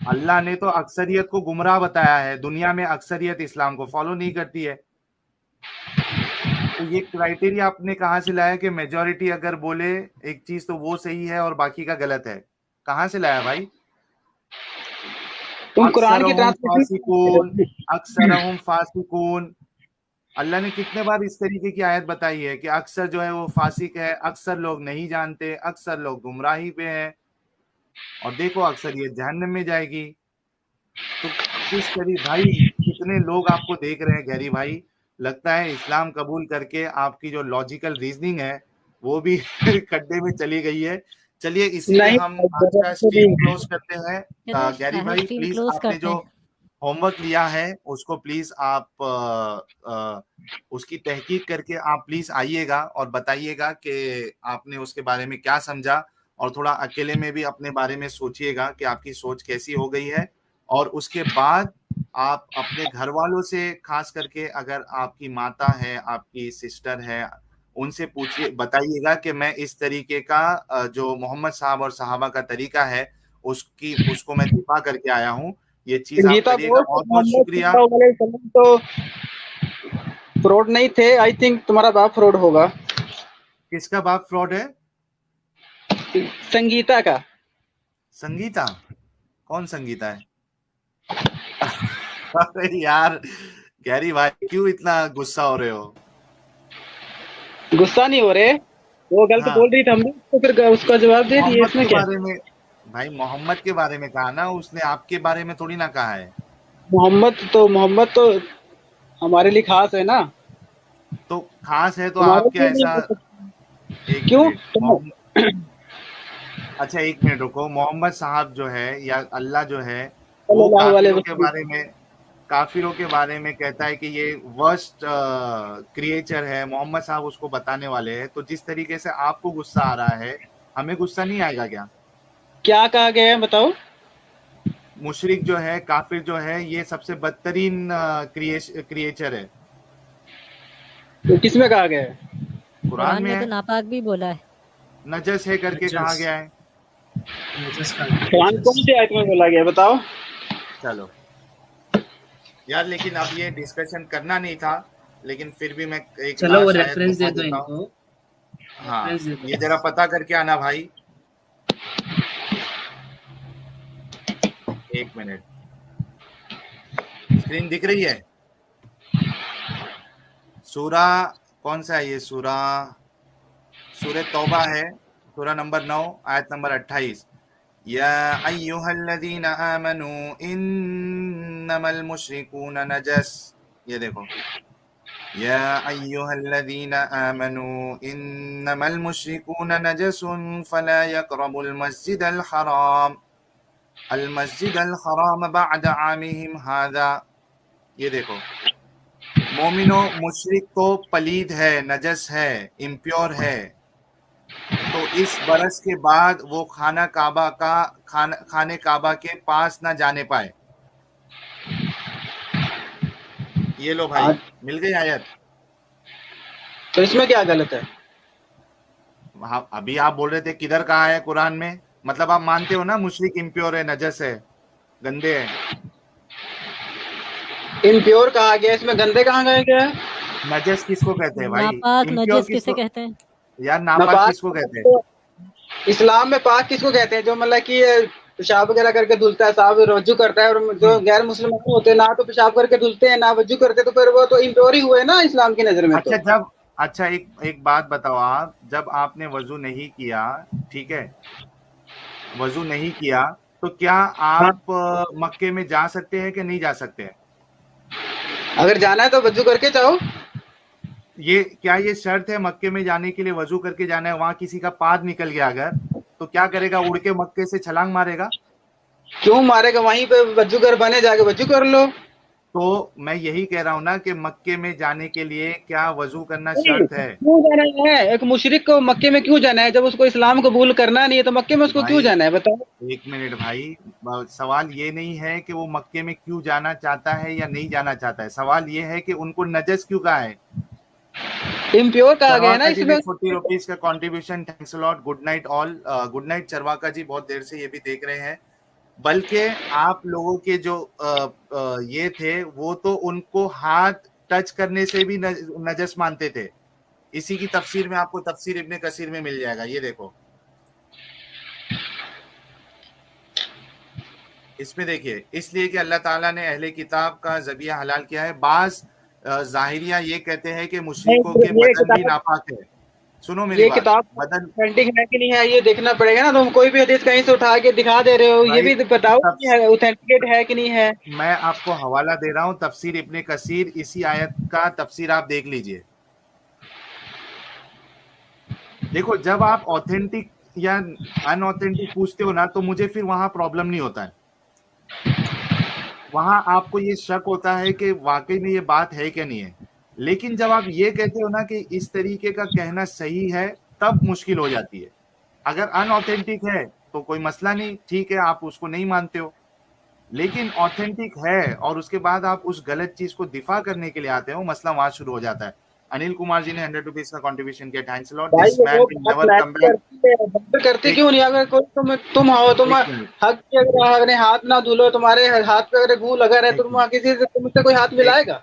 अल्लाह ने तो अक्सरियत को गुमराह बताया है, दुनिया में अक्सरियत इस्लाम को फॉलो नहीं करती है। तो ये क्राइटेरिया आपने कहाँ से लाया कि मेजॉरिटी अगर बोले एक चीज तो वो सही है और बाकी का गलत है? कहाँ से लाया भाई? तुम कुरान की अक्सरहुम फासिकून, अल्लाह ने कितने बार इस तरीके की आयत बताई है कि अक्सर जो है वो फासिक है, अक्सर लोग नहीं जानते, अक्सर लोग गुमराही पे हैं, और देखो अक्सर ये जहन्नम में जाएगी। तो किस तरीके भाई, कितने लोग आपको देख रहे हैं गैरी भाई, लगता है इस्लाम कबूल करके आपकी जो लॉजिकल रीजनिंग है वो भी खड्डे में चली गई है। चलिए इसी पे नहीं, हम आज का स्ट्रीम क्लोज करते हैं। चलो गैरी भाई स्ट्रीम प्लीज क्लोज आपने करते जो हैं। होमवर्क लिया है उसको प्लीज आप उसकी तहकीक करके आप प्लीज आइएगा और बताइएगा कि आपने उसके बारे में क्या समझा, और थोड़ा अकेले में भी अपने बारे में सोचिएगा कि आपकी सोच कैसी हो गई है। और उसके बाद आप अपने घर वालों से, खास करके अगर आपकी माता है, आपकी सिस्टर है, उनसे पूछिए, बताइएगा कि मैं इस तरीके का जो मोहम्मद साहब और सहाबा का तरीका है उसको मैं दिफा करके आया हूँ। ये चीज आप गीता करिएगा। बोल बहुत बहुत मोहम्मद शुक्रिया। सल्लल्लाहु अलैहि वसल्लम तो फ्रॉड नहीं थे। आई थिंक तुम्हारा बाप फ्रॉड होगा। किसका बाप फ्रॉड है? संगीता का। संगीता? कौन संगीता है? अरे यार गैरी भाई क्यों इतना गुस्सा हो रहे हो? गुस्सा नहीं हो रहे, वो गलत हाँ, बोल रही थी, हमने तो फिर उसका जवाब दे दिए, मोहम्मद इसमें के क्या। बारे में, भाई मोहम्मद के बारे में कहा ना उसने, आपके बारे में थोड़ी ना कहा है। मोहम्मद तो हमारे लिए खास है ना। तो खास है तो तुम्हारे आप क्या लिए ऐसा, नहीं है। एक क्यों मिनट अच्छा एक मिनट रुको। मोहम्मद साहब जो है या अल्लाह जो है वो सल्लल्लाहु अलैहि वसल्लम। काफिरों के बारे में कहता है कि ये वर्स्ट क्रिएचर है। मोहम्मद साहब उसको बताने वाले हैं। तो जिस तरीके से आपको गुस्सा आ रहा है, हमें गुस्सा नहीं आएगा क्या? क्या कहा गया है बताओ। मुशरिक जो है, काफिर जो है, ये सबसे बदतरीन क्रिएचर है। तो किसमें कहा गया है। कुरान कुरान में में है, तो नापाक भी बोला है। नजस है करके कहा गया है। नजस का कुरान कौन सी आयत में बोला गया बताओ। चलो यार, लेकिन अब ये डिस्कशन करना नहीं था, लेकिन फिर भी मैं एक चलो वो लास्ट आयत रेफरेंस बता दे दो देता हूँ। इनको, हाँ, रेफरेंस दे दो। ये जरा पता करके आना भाई, एक मिनट। स्क्रीन दिख रही है? सूरा कौन सा है ये? सूरह तौबा है, सूरा नंबर 9 आयत नंबर 28। या अय्युहल्लज़ीना आमनू इन्नमल मुश्रिकूना नजस। ये देखो, या अय्युहल्लज़ीना आमनू इन्नमल मुश्रिकूना नजसुन फला यक़रबुल मस्जिदल हराम बअद आमिहिम हाज़ा। ये देखो, मोमिनो, मुशरिक तो पलीद है, नजस है, इम्प्योर है, तो इस बरस के बाद वो खाने काबा के पास ना जाने पाए। ये लो भाई, मिल गई आयत। तो इसमें क्या गलत है। हाँ, अभी आप बोल रहे थे किधर कहा है कुरान में, मतलब आप मानते हो ना मुशरिक इम्प्योर है, नजस है, गंदे है। इम्प्योर कहा गया, इसमें गंदे कहाँ गए गया है। नजस किसको कहते हैं भाई? नापाक इम्प्योर नजस किसे किसको कहते हैं। यार? नापाक नापाक किसको कहते हैं? तो इस्लाम में पाक किसको कहते हैं, जो मतलब कि पेशाब वगैरह करके धुलता है, साहब वजू करता है, और जो गैर मुसलमान होते हैं ना तो पेशाब करके धुलते हैं ना वजू करते, तो फिर वो तो इम्प्योर ही हुए ना इस्लाम की नजर में। अच्छा एक बात बताओ, आप जब आपने वजू नहीं किया, ठीक है, वजू नहीं किया, तो क्या आप मक्के में जा सकते हैं कि नहीं जा सकते हैं? अगर जाना है तो वजू करके जाओ। क्या ये शर्त है मक्के में जाने के लिए वजू करके जाना है? वहां किसी का पाद निकल गया अगर, तो क्या करेगा? उड़ के मक्के से छलांग मारेगा? क्यों मारेगा, वहीं पे वजू कर बने, जाके वजू कर लो। तो मैं यही कह रहा हूं ना कि मक्के में जाने के लिए क्या वजू करना शर्त है? क्यों जाना है, एक मुशरिक को मक्के में क्यों जाना है, जब उसको इस्लाम कबूल करना नहीं है तो मक्के में उसको क्यों जाना है बताओ। एक मिनट भाई, सवाल ये नहीं है कि वो मक्के में क्यों जाना चाहता है या नहीं जाना चाहता है, सवाल ये है कि उनको नजस क्यों कहा है। इम्प्योर कहा गया है ना इसमें। 40 रुपीज का contribution, thanks a lot. Good night all. Good night Charvaka ji, बहुत देर से ये भी देख रहे हैं। बल्कि आप लोगों के जो ये थे वो तो उनको हाथ टच करने से भी नजस मानते थे। इसी की तफसीर में आपको तफसीर इब्ने कसीर में मिल जाएगा। ये देखो, इसमें देखिए, इसलिए कि अल्लाह ताला ने अहले किताब का ज़बिया हलाल किया है। बाज जाहिरिया ये कहते हैं कि मुशरिकों के ये बदन भी किताब नापाक है। सुनो मेरी ये बात, किताब बदन ऑथेंटिक है कि नहीं है ये देखना पड़ेगा ना। तुम कोई भी हदीस कहीं से उठा के दिखा दे रहे हो, ये भाई भी बताओ सब, कि है ऑथेंटिकेट है कि नहीं है। मैं आपको हवाला दे रहा हूं तफसीर इब्ने कसीर, इसी आयत का तफसीर आप देख लीजिए। देखो जब आप ऑथेंटिक या अनऑथेंटिक पूछते हो ना तो मुझे फिर वहां प्रॉब्लम नहीं होता है, वहां आपको ये शक होता है कि वाकई में ये बात है क्या नहीं है। लेकिन जब आप ये कहते हो ना कि इस तरीके का कहना सही है, तब मुश्किल हो जाती है। अगर अनऑथेंटिक है तो कोई मसला नहीं, ठीक है, आप उसको नहीं मानते हो। लेकिन ऑथेंटिक है और उसके बाद आप उस गलत चीज को दिफा करने के लिए आते हो, मसला वहां शुरू हो जाता है। अनिल कुमार जी ने 100 रुपीज का कंट्रीब्यूशन किया, थैंक्स अ लॉट। भाई दिस मैन वो विल बात नेवर मैच कम बैक। करती है, बंद करती क्यों नहीं? अगर कोई तुम हो, तुम एक मिनट, हक के अगर अपने हाथ ना धुलो, तुम्हारे हाथ पे अगर गू लगा रहे तो एक तुम मिनट, किसी से तुमसे कोई हाथ मिलाएगा?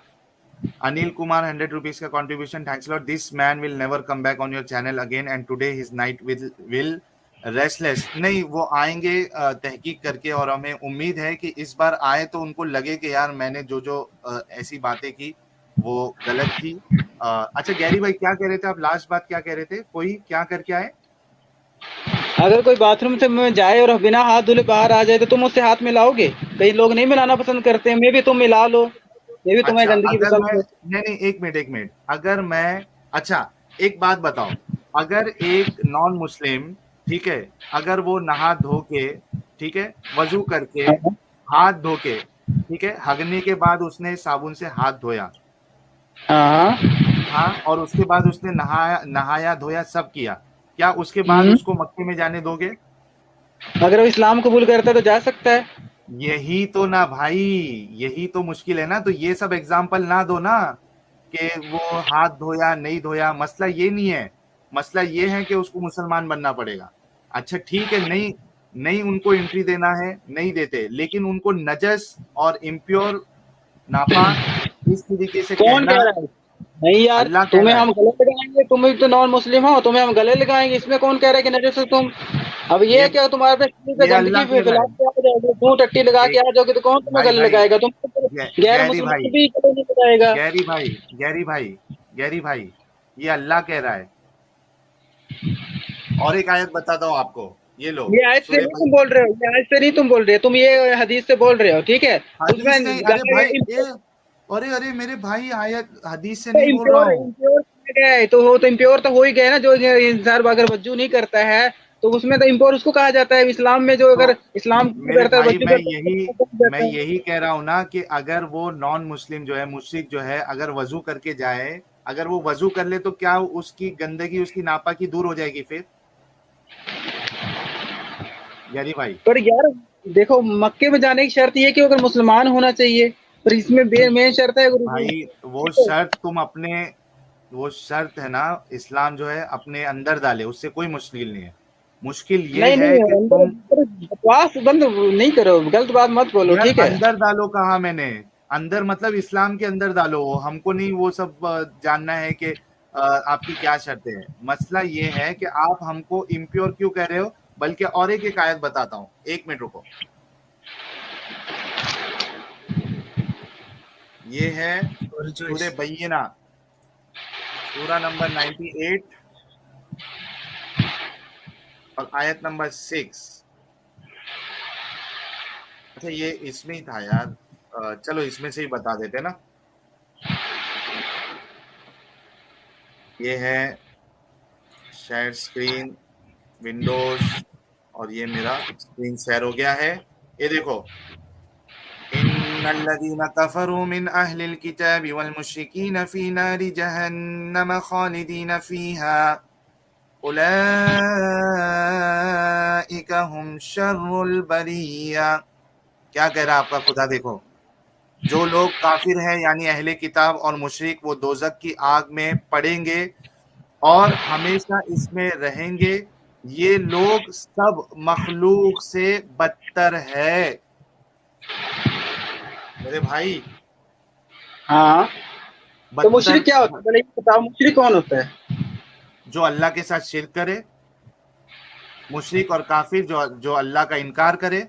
अनिल कुमार 100 रुपीज का contribution, thanks lot. This man will never come back on your channel again and today his night will restless. नहीं, वो आएंगे तहकीक करके, और हमें उम्मीद है कि इस बार आए तो उनको लगे कि यार मैंने जो जो ऐसी बातें की वो गलत थी। अच्छा गैरी भाई क्या कह रहे थे आप? लास्ट बात क्या कह रहे थे? कोई क्या करके आए? अगर कोई बाथरूम से जाए और बिना हाथ धुले बाहर आ जाए तो तुम उससे हाथ मिलाओगे? कई लोग नहीं मिलाना पसंद करते हैं, मे भी तुम मिला लो, मे भी तुम्हें अच्छा गंदगी अगर मैं, पसंद है। नहीं एक मिनट, अगर मैं, अच्छा एक बात बताओ, अगर एक नॉन मुस्लिम, ठीक है, अगर वो नहा धो के, ठीक है, वजू करके, हाथ धो के, ठीक है, हगने के बाद उसने साबुन से हाथ धोया, हाँ हाँ, और उसके बाद उसने नहाया धोया सब किया, क्या उसके बाद उसको मक्के में जाने दोगे? अगर वो इस्लाम कबूल करता है तो जा सकता है। यही तो ना भाई, यही तो मुश्किल है ना। तो ये सब एग्जाम्पल ना दो ना कि वो हाथ धोया नहीं धोया, मसला ये नहीं है। मसला ये है कि उसको मुसलमान बनना पड़ेगा। अच्छा ठीक है, नहीं नहीं उनको एंट्री देना है, नहीं देते, लेकिन उनको नजस और इम्प्योर, नापाक इस तरीके से कौन कहना कह रहा है? नहीं यार, अल्लाह कह तुम्हें रहा हम है। गले लगाएंगे, तुम भी तो नॉन मुस्लिम हो, तुम्हें हम गले लगाएंगे, इसमें कौन कह रहा है कि नजर से तुम? अब ये क्या तुम्हारे पे शरीर पे ये गंदगी अल्लाह कह रहा फैला है। के आ जाओगे, धूल टट्टी लगा के एक आ जाओगे तो कौन तुम्हें भाई गले भाई लगाएगा? तुम तो गैर गैरी मुसलमान भाई, भी गले नहीं लगाएगा। गैरी भाई, गैरी भाई, गैरी भाई, ये अल्लाह कह रहा है। और एक आयत बताता हूँ आपको, ये लो ये आयत से सूरह नहीं तुम बोल रहे हो, ये आयत से नहीं तुम बोल रहे हो, तुम ये हदीस से बोल रहे हो, ठीक है? उसमें हदीस नहीं, अरे भाई अरे अरे मेरे भाई, आयत हदीस से नहीं बोल रहा इम्प्योर हूँ। इम्प्योर गए तो वो तो इम्प्योर तो हो ही गए ना। जो इंसान अगर वज्जू नहीं करता है तो उसमें तो इम्प्योर उसको कहा जाता है। इस्लाम में जो अगर तो इस्लाम मेरे करता है, भाई वज्जू मैं करता है तो यही उसको कहा मैं जाता है। यही कह रहा हूँ ना कि अगर वो नॉन मुस्लिम जो है, मुशरिक जो है, अगर वजू करके जाए, अगर वो वजू कर ले तो क्या उसकी गंदगी, उसकी नापाकी दूर हो जाएगी फिर? यारी भाई पर यार देखो, मक्के में जाने की शर्त ये है कि अगर मुसलमान होना चाहिए, पर इसमें मेन शर्त है भाई वो शर्त तुम अपने, वो शर्त है ना, इस्लाम जो है अपने अंदर डाले, उससे कोई मुश्किल नहीं है। मुश्किल ये नहीं है नहीं, कि अंदर तुम, बकवास बंद नहीं करो, गलत बात मत बोलो, यार ठीक है? अंदर डालो कहा मैंने? अंदर मतलब इस्लाम के अंदर डालो, हमको नहीं वो सब जानना है कि आपकी क्या शर्तें हैं। मसला ये है कि आप हमको इम्प्योर क्यों कह रहे हो। बल्कि और एक आयत बताता हूँ, एक मिनट रुको। ये है सूरह बय्यिना, सूरा नंबर 98 और आयत नंबर 6। अच्छा ये इसमें ही था यार, चलो इसमें से ही बता देते ना। ये है शेयर स्क्रीन, विंडोज, और ये मेरा स्क्रीन शेयर हो गया है। ये देखो, इन्नल्लज़ीना कफ़रू मिन अहलिल किताबि वल मुश्रिकीना फी नारि जहन्नम खालिदीना फीहा उलाइका हुम शर्रुल बरिया। क्या कह रहा है आपका खुदा? देखो, जो लोग काफिर हैं यानी अहले किताब और मुशरिक, वो दोजक की आग में पड़ेंगे और हमेशा इसमें रहेंगे। ये लोग सब मखलूक से बदतर है मेरे भाई। हाँ, तो मुशरिक क्या होता है? बदतर पहले ये बताओ, मुशरिक कौन होता है? जो अल्लाह के साथ शिर्क करे, मुशरिक और काफिर जो अल्लाह का इनकार करे।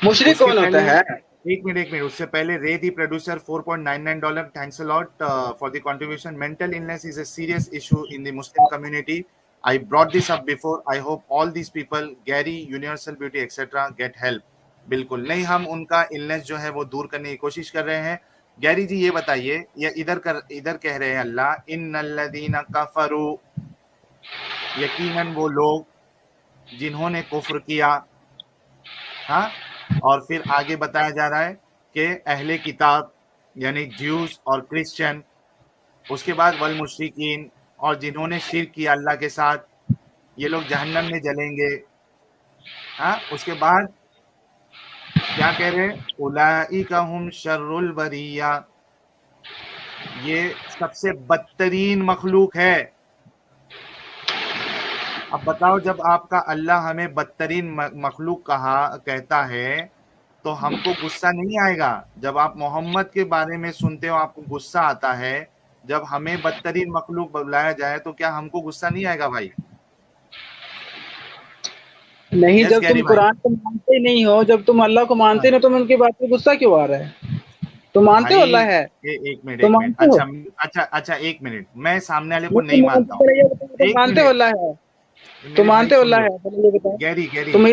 मुशरिक उसके कौन होता पहले है? एक मिनट उससे पहले Ray the producer $4.99, thanks a lot for the contribution. Mental illness is a serious issue in the Muslim community. I brought this up before, I hope all these people, Gary, universal beauty etcetera, get help. बिल्कुल नहीं, हम उनका illness जो है वो दूर करने की कोशिश कर रहे हैं। गैरी जी ये बताइए, या इधर कह रहे हैं अल्लाह, इन्नल्लज़ीना कफरू, यकीनन वो लोग जिन्होंने कुफ्र किया। हाँ, और फिर आगे बताया जा रहा है कि अहले किताब यानी ज्यूज और क्रिश्चियन, उसके बाद वल मुशरिकीन, और जिन्होंने शिर्क किया अल्लाह के साथ, ये लोग जहन्नम में जलेंगे। हाँ, उसके बाद क्या कह रहे हैं, उलाइका हुम शर्रुल बरिया, ये सबसे बदतरीन मखलूक है। अब बताओ, जब आपका अल्लाह हमें बदतरीन मखलूक कहता है तो हमको गुस्सा नहीं आएगा? जब आप मोहम्मद के बारे में सुनते हो आपको गुस्सा आता है, जब हमें बदतरीन मखलूक बुलाया जाए तो क्या हमको गुस्सा नहीं आएगा भाई? नहीं, Yes, जब गैरी तुम भाई। कुरान को मानते ही नहीं हो, जब तुम अल्लाह को मानते नहीं हो, तुम उनकी बात पे गुस्सा क्यों आ रहा है? तुम मानते हो भाई, अल्लाह है? एक मिनट तुम मानते हो? अच्छा, एक मिनट, मैं सामने वाले को ये नहीं तुम मानता हूँ। मानते हो, तुम एक मानते हो मिनट, अल्लाह है? मेरे तुम भाई मानते हो सुन अल्लाह लो। है? पहले ये बताओ। गैरी तुम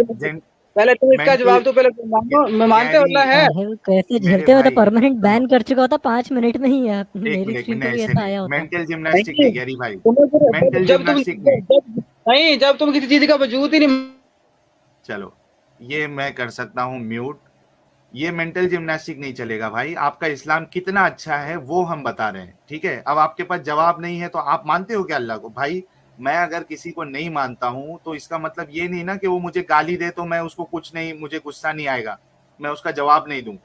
पहले तुम इसका मेंटल जवाब दो, पहले तुम मानो, मैं मानते हो गैरी, अल्लाह है? साहिल कैसे मेरे झेलते हो, तो भाई परमानेंट सुनो, बैन कर चुका होता 5 मिनट में ही। आप एक मेरी मिनट स्क्रीन पे नहीं, भी ऐसे ऐसा नहीं, आया होता। मेंटल जिम्नास्टिक नहीं, नहीं गैरी भाई, तुम्हें मेंटल जब तुम जिम्नास्टिक नहीं। नहीं, जब तुम किसी चीज का वजूद ही नहीं। चलो, ये मैं कर सकता हूँ म्यूट। ये मेंटल जिम्नास्टिक नहीं चलेगा भाई। आपका इस्लाम कितना अच्छा है वो हम बता रहे हैं, ठीक है? अब आपके पास जवाब नहीं है तो आप मानते हो क्या अल्लाह को? भाई, मैं अगर किसी को नहीं मानता हूं तो इसका मतलब ये नहीं ना कि वो मुझे गाली दे तो मैं उसको कुछ नहीं, मुझे गुस्सा नहीं आएगा, मैं उसका जवाब नहीं दूं।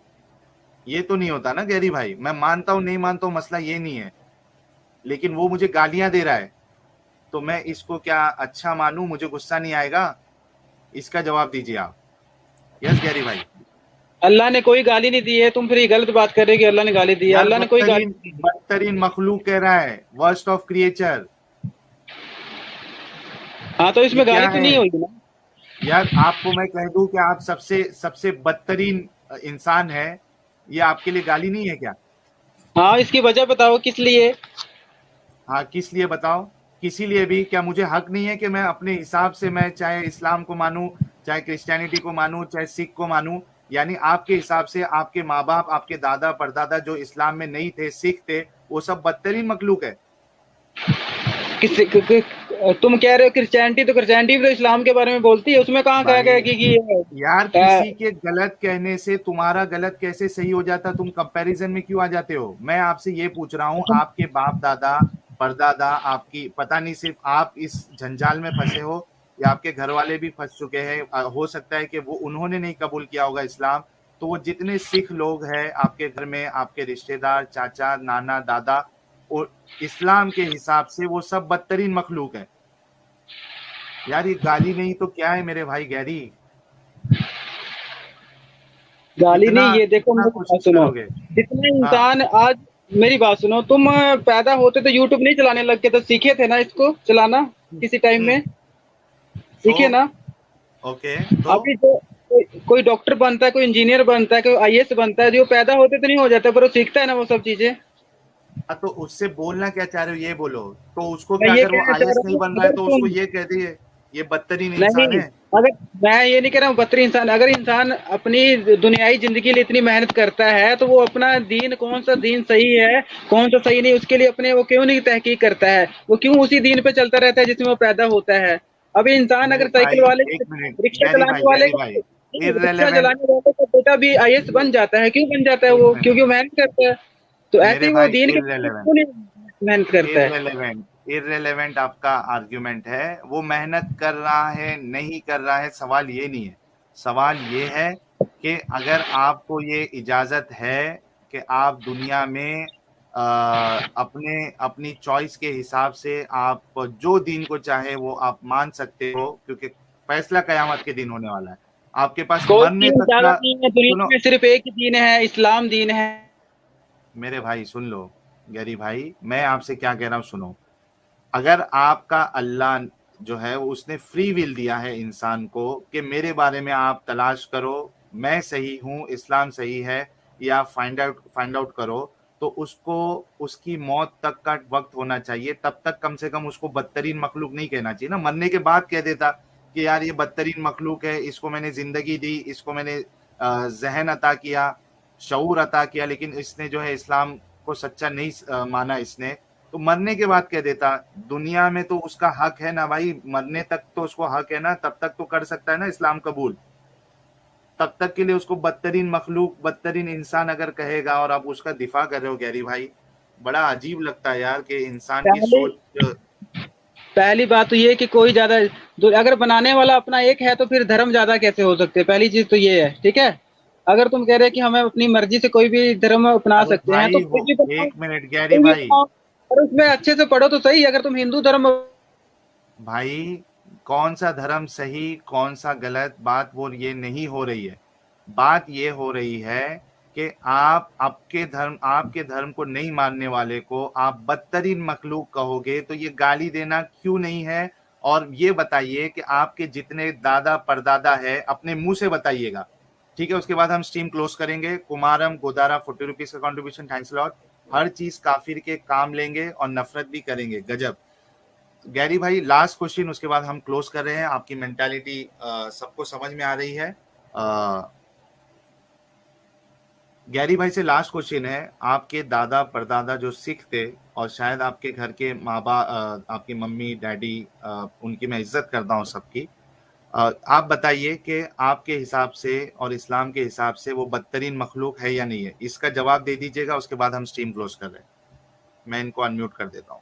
ये तो नहीं होता ना गैरी भाई। मैं मानता हूं नहीं मानता हूं, मसला ये नहीं है, लेकिन वो मुझे गालियां दे रहा है तो मैं इसको क्या अच्छा मानूं? मुझे गुस्सा नहीं आएगा? इसका जवाब दीजिए आप। यस गैरी भाई। अल्लाह ने कोई गाली नहीं दी है, तुम फिर ये गलत बात कर रहे हो कि अल्लाह ने गाली दी है। यार अल्लाह ने कोई गाली नहीं दी। बदतरीन मखलूक कह रहा है, वर्स्ट ऑफ क्रिएचर। हाँ, तो ये इसमें क्या गाली तो है नहीं होगी ना? यार? आपको मैं कह दूं कि आप सबसे सबसे बदतरीन इंसान है, ये आपके लिए गाली नहीं है क्या? हाँ, इसकी वजह बताओ किस लिए? हाँ, किस लिए बताओ? किसी लिए भी क्या मुझे हक नहीं है कि मैं अपने हिसाब से, मैं चाहे इस्लाम को मानूं, चाहे क्रिश्चियनिटी को मानूं, चाहे सिख को मानूं? यानी आपके हिसाब से आपके माँ बाप, आपके दादा परदादा जो इस्लाम में नहीं थे, सिख थे, वो सब बदतरीन मखलूक है? तुम कह रहे हो क्रिश्चियनिटी, तो क्रिश्चियनिटी भी तो इस्लाम के बारे में बोलती है, उसमें कहाँ कहा गया कि यार किसी के गलत कहने से तुम्हारा गलत कैसे सही हो जाता? तुम कंपैरिजन में क्यों आ जाते हो? मैं आपसे ये पूछ रहा हूँ, आपके बाप दादा परदादा, आपकी पता नहीं, सिर्फ आप इस जंजाल में फंसे हो या आपके घर वाले भी फंस चुके हैं? हो सकता है कि वो उन्होंने नहीं कबूल किया होगा इस्लाम, तो वो जितने सिख लोग हैं आपके घर में, आपके रिश्तेदार, चाचा, नाना, दादा, और इस्लाम के हिसाब से वो सब बदतरीन मखलूक है। यार ये गाली नहीं तो क्या है मेरे भाई गैरी? गाली नहीं। ये देखो, कितना मेरी बात कोशिश सुनो। करोगे? जितने हाँ, इंसान आज, मेरी बात सुनो, तुम पैदा होते तो यूट्यूब नहीं चलाने लग के, तो सीखे थे ना इसको चलाना किसी टाइम में? सीखे तो ना? ओके, तो अभी जो कोई डॉक्टर बनता है, कोई इंजीनियर बनता है, कोई आईएएस बनता है, जो पैदा होते तो नहीं हो जाता, पर वो सीखता है ना वो सब चीजें। तो उससे बोलना क्या चाह रहे हो ये बोलो। तो उसको मैं क्या, ये अगर वो कहना चाह आईएएस रहा नहीं हूँ, बन रहा है अगर तो उसको तुम ये कह दिए ये बदतरीन इंसान नहीं, है? अगर मैं ये नहीं कह रहा हूँ बदतरीन इंसान, अगर इंसान अपनी दुनियाई जिंदगी के लिए इतनी मेहनत करता है, तो वो अपना दीन, कौन सा दीन सही है कौन सा सही नहीं, उसके लिए अपने वो क्यों नहीं तहकीक करता है? वो क्यों उसी दीन पे चलता रहता है जिसमें वो पैदा होता है? अभी इंसान मेरे अगर भाई साइकिल वाले, एक मिनट, रिक्शा चलाने वाले गैरी भाई, रिक्शा इररेलेवेंट, चलाने वाले का बेटा भी आईएएस बन जाता है, क्यों बन जाता है एक वो? मिनट क्योंकि वो मेहनत करता है। तो ऐसे मेरे ही वो भाई, दीन के लिए इररेलेवेंट, क्यों नहीं मेहनत करता है? इररेलेवेंट आपका आर्ग्यूमेंट है। वो मेहनत कर रहा है नहीं कर रहा है, सवाल ये नहीं है। सवाल ये है कि अगर आपको ये इजाजत है कि आप दुनिया में अपने अपनी चॉइस के हिसाब से आप जो दीन को चाहे वो आप मान सकते हो, क्योंकि फैसला कयामत के दिन होने वाला है। आपके पास कोई मरने दीन तक ज्यादा का, नहीं है दुनिया सुनो में, सिर्फ एक ही दीन है, इस्लाम दीन है। मेरे भाई, सुन लो गैरी भाई, मैं आपसे क्या कह रहा हूँ सुनो। अगर आपका अल्लाह जो है उसने फ्री विल दिया है इंसान को कि मेरे बारे में आप तलाश करो, मैं सही हूँ, इस्लाम सही है, या फाइंड आउट करो, तो उसको उसकी मौत तक का वक्त होना चाहिए, तब तक कम से कम उसको बदतरीन मखलूक नहीं कहना चाहिए ना। मरने के बाद कह देता कि यार ये बदतरीन मखलूक है, इसको मैंने जिंदगी दी, इसको मैंने जहन अता किया, शऊर अता किया, लेकिन इसने जो है इस्लाम को सच्चा नहीं माना इसने, तो मरने के बाद कह देता। दुनिया में तो उसका हक है ना भाई, मरने तक तो उसको हक है ना, तब तक तो कर सकता है ना इस्लाम कबूल। तब तक के लिए उसको बदतरीन मखलूक, बदतरीन इंसान अगर कहेगा और आप उसका दिफा कर रहे हो गैरी भाई, बड़ा अजीब लगता है यार कि इंसान की सोच। पहली बात तो ये कि कोई ज्यादा, अगर बनाने वाला अपना एक है तो फिर धर्म ज्यादा कैसे हो सकते हैं, पहली चीज तो ये है, ठीक है। अगर तुम कह रहे हैं कि हमें अपनी मर्जी से कोई भी धर्म अपना सकते हैं, तो कोई भी बनाओ, एक मिनट गैरी कोई भी भाई, बनाओ, और उसमें अच्छे से पढ़ो तो सही। अगर तुम हिंदू धर्म, भाई कौन सा धर्म सही कौन सा गलत, बात वो ये नहीं हो रही है। बात ये हो रही है कि आप आपके धर्म को नहीं मानने वाले को आप बदतरीन मखलूक कहोगे, तो ये गाली देना क्यों नहीं है। और ये बताइए कि आपके जितने दादा परदादा है अपने मुंह से बताइएगा, ठीक है। उसके बाद हम स्ट्रीम क्लोज करेंगे। कुमारम गोदारा 40 रुपीज का कंट्रीब्यूशन, थैंक्स लॉट। हर चीज काफिर के काम लेंगे और नफरत भी करेंगे, गजब। गैरी भाई लास्ट क्वेश्चन, उसके बाद हम क्लोज कर रहे हैं। आपकी मेंटालिटी सबको समझ में आ रही है। गैरी भाई से लास्ट क्वेश्चन है, आपके दादा परदादा जो सिख थे, और शायद आपके घर के माँ बाप, आपकी मम्मी डैडी, उनकी मैं इज्जत करता हूँ सबकी, आप बताइए कि आपके हिसाब से और इस्लाम के हिसाब से वो बदतरीन मखलूक है या नहीं है। इसका जवाब दे दीजिएगा, उसके बाद हम स्ट्रीम क्लोज कर रहे हैं। मैं इनको अनम्यूट कर देता हूँ।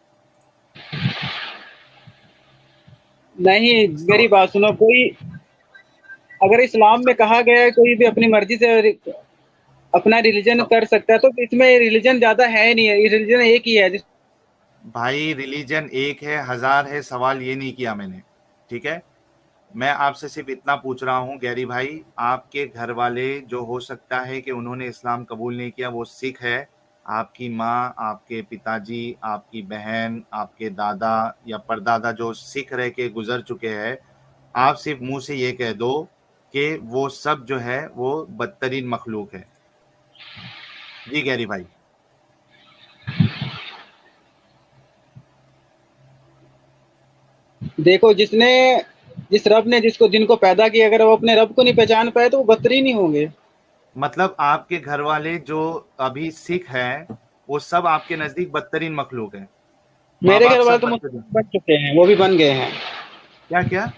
नहीं, मेरी बात सुनो, कोई अगर इस्लाम में कहा गया है कोई भी अपनी मर्जी से अपना रिलीजन कर सकता है, तो इसमें रिलीजन ज्यादा है नहीं है, रिलीजन एक ही है। भाई रिलीजन एक है, हजार है, सवाल ये नहीं किया मैंने, ठीक है। मैं आपसे सिर्फ इतना पूछ रहा हूँ गैरी भाई, आपके घर वाले जो हो सकता है कि उन्होंने इस्लाम कबूल नहीं किया, वो सिख है, आपकी माँ, आपके पिताजी, आपकी बहन, आपके दादा या परदादा जो सिख रह के गुजर चुके हैं, आप सिर्फ मुंह से ये कह दो कि वो सब जो है वो बदतरीन मखलूक है। जी गैरी भाई। देखो, जिस रब ने जिनको पैदा किया, अगर वो अपने रब को नहीं पहचान पाए तो वो बदतरीन ही होंगे। मतलब आपके घर वाले जो अभी सिख हैं वो सब आपके नजदीक बदतरीन मखलूक हैं? मेरे घर वाले तो मुसलमान बन चुके हैं, वो भी बन गए हैं। क्या क्या?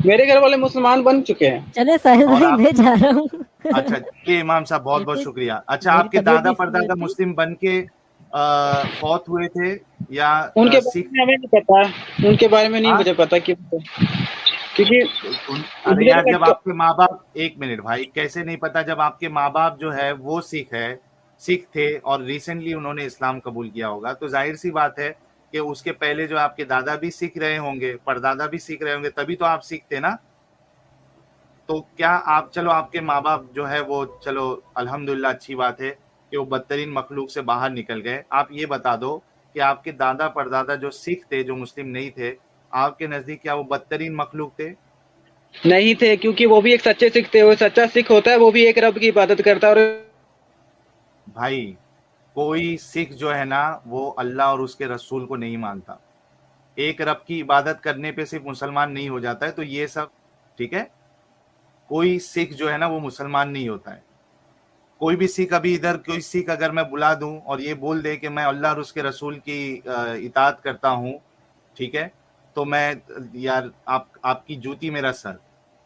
मेरे घर वाले मुसलमान बन चुके हैं। चले साहिल भाई, मैं जा रहा हूँ। अच्छा ये इमाम साहब बहुत बहुत शुक्रिया। अच्छा, आपके दादा परदादा मुस्लिम बन के फौत हुए थे या उनके बारे में हमें नहीं पता, उनके बारे में नहीं मुझे पता क्योंकि अरे यार, जब आपके माँ बाप, एक मिनट भाई, कैसे नहीं पता जब आपके माँ बाप जो है वो सिख थे और रिसेंटली उन्होंने इस्लाम कबूल किया होगा, तो जाहिर सी बात है कि उसके पहले जो आपके दादा भी सीख रहे होंगे, परदादा भी सीख रहे होंगे, तभी तो आप सीखते ना। तो क्या आप, चलो आपके माँ बाप जो है वो, चलो अल्हम्दुलिल्लाह अच्छी बात है कि वो बदतरीन मखलूक से बाहर निकल गए। आप ये बता दो कि आपके दादा परदादा जो सिख थे, जो मुस्लिम नहीं थे, आपके नजदीक क्या वो बदतरीन मखलूक थे? नहीं थे, क्योंकि वो भी एक सच्चे सिख थे। वो सच्चा सिख होता है, वो भी एक रब की इबादत करता है। और भाई कोई सिख जो है ना वो अल्लाह और उसके रसूल को नहीं मानता। एक रब की इबादत करने पे सिर्फ मुसलमान नहीं हो जाता है, तो ये सब ठीक है। कोई सिख जो है ना वो मुसलमान नहीं होता है। कोई भी सिख, अभी इधर कोई सिख अगर मैं बुला दूं और ये बोल दे कि मैं अल्लाह और उसके रसूल की इताअत करता हूं, ठीक है, तो मैं, यार आपकी जूती मेरा सर,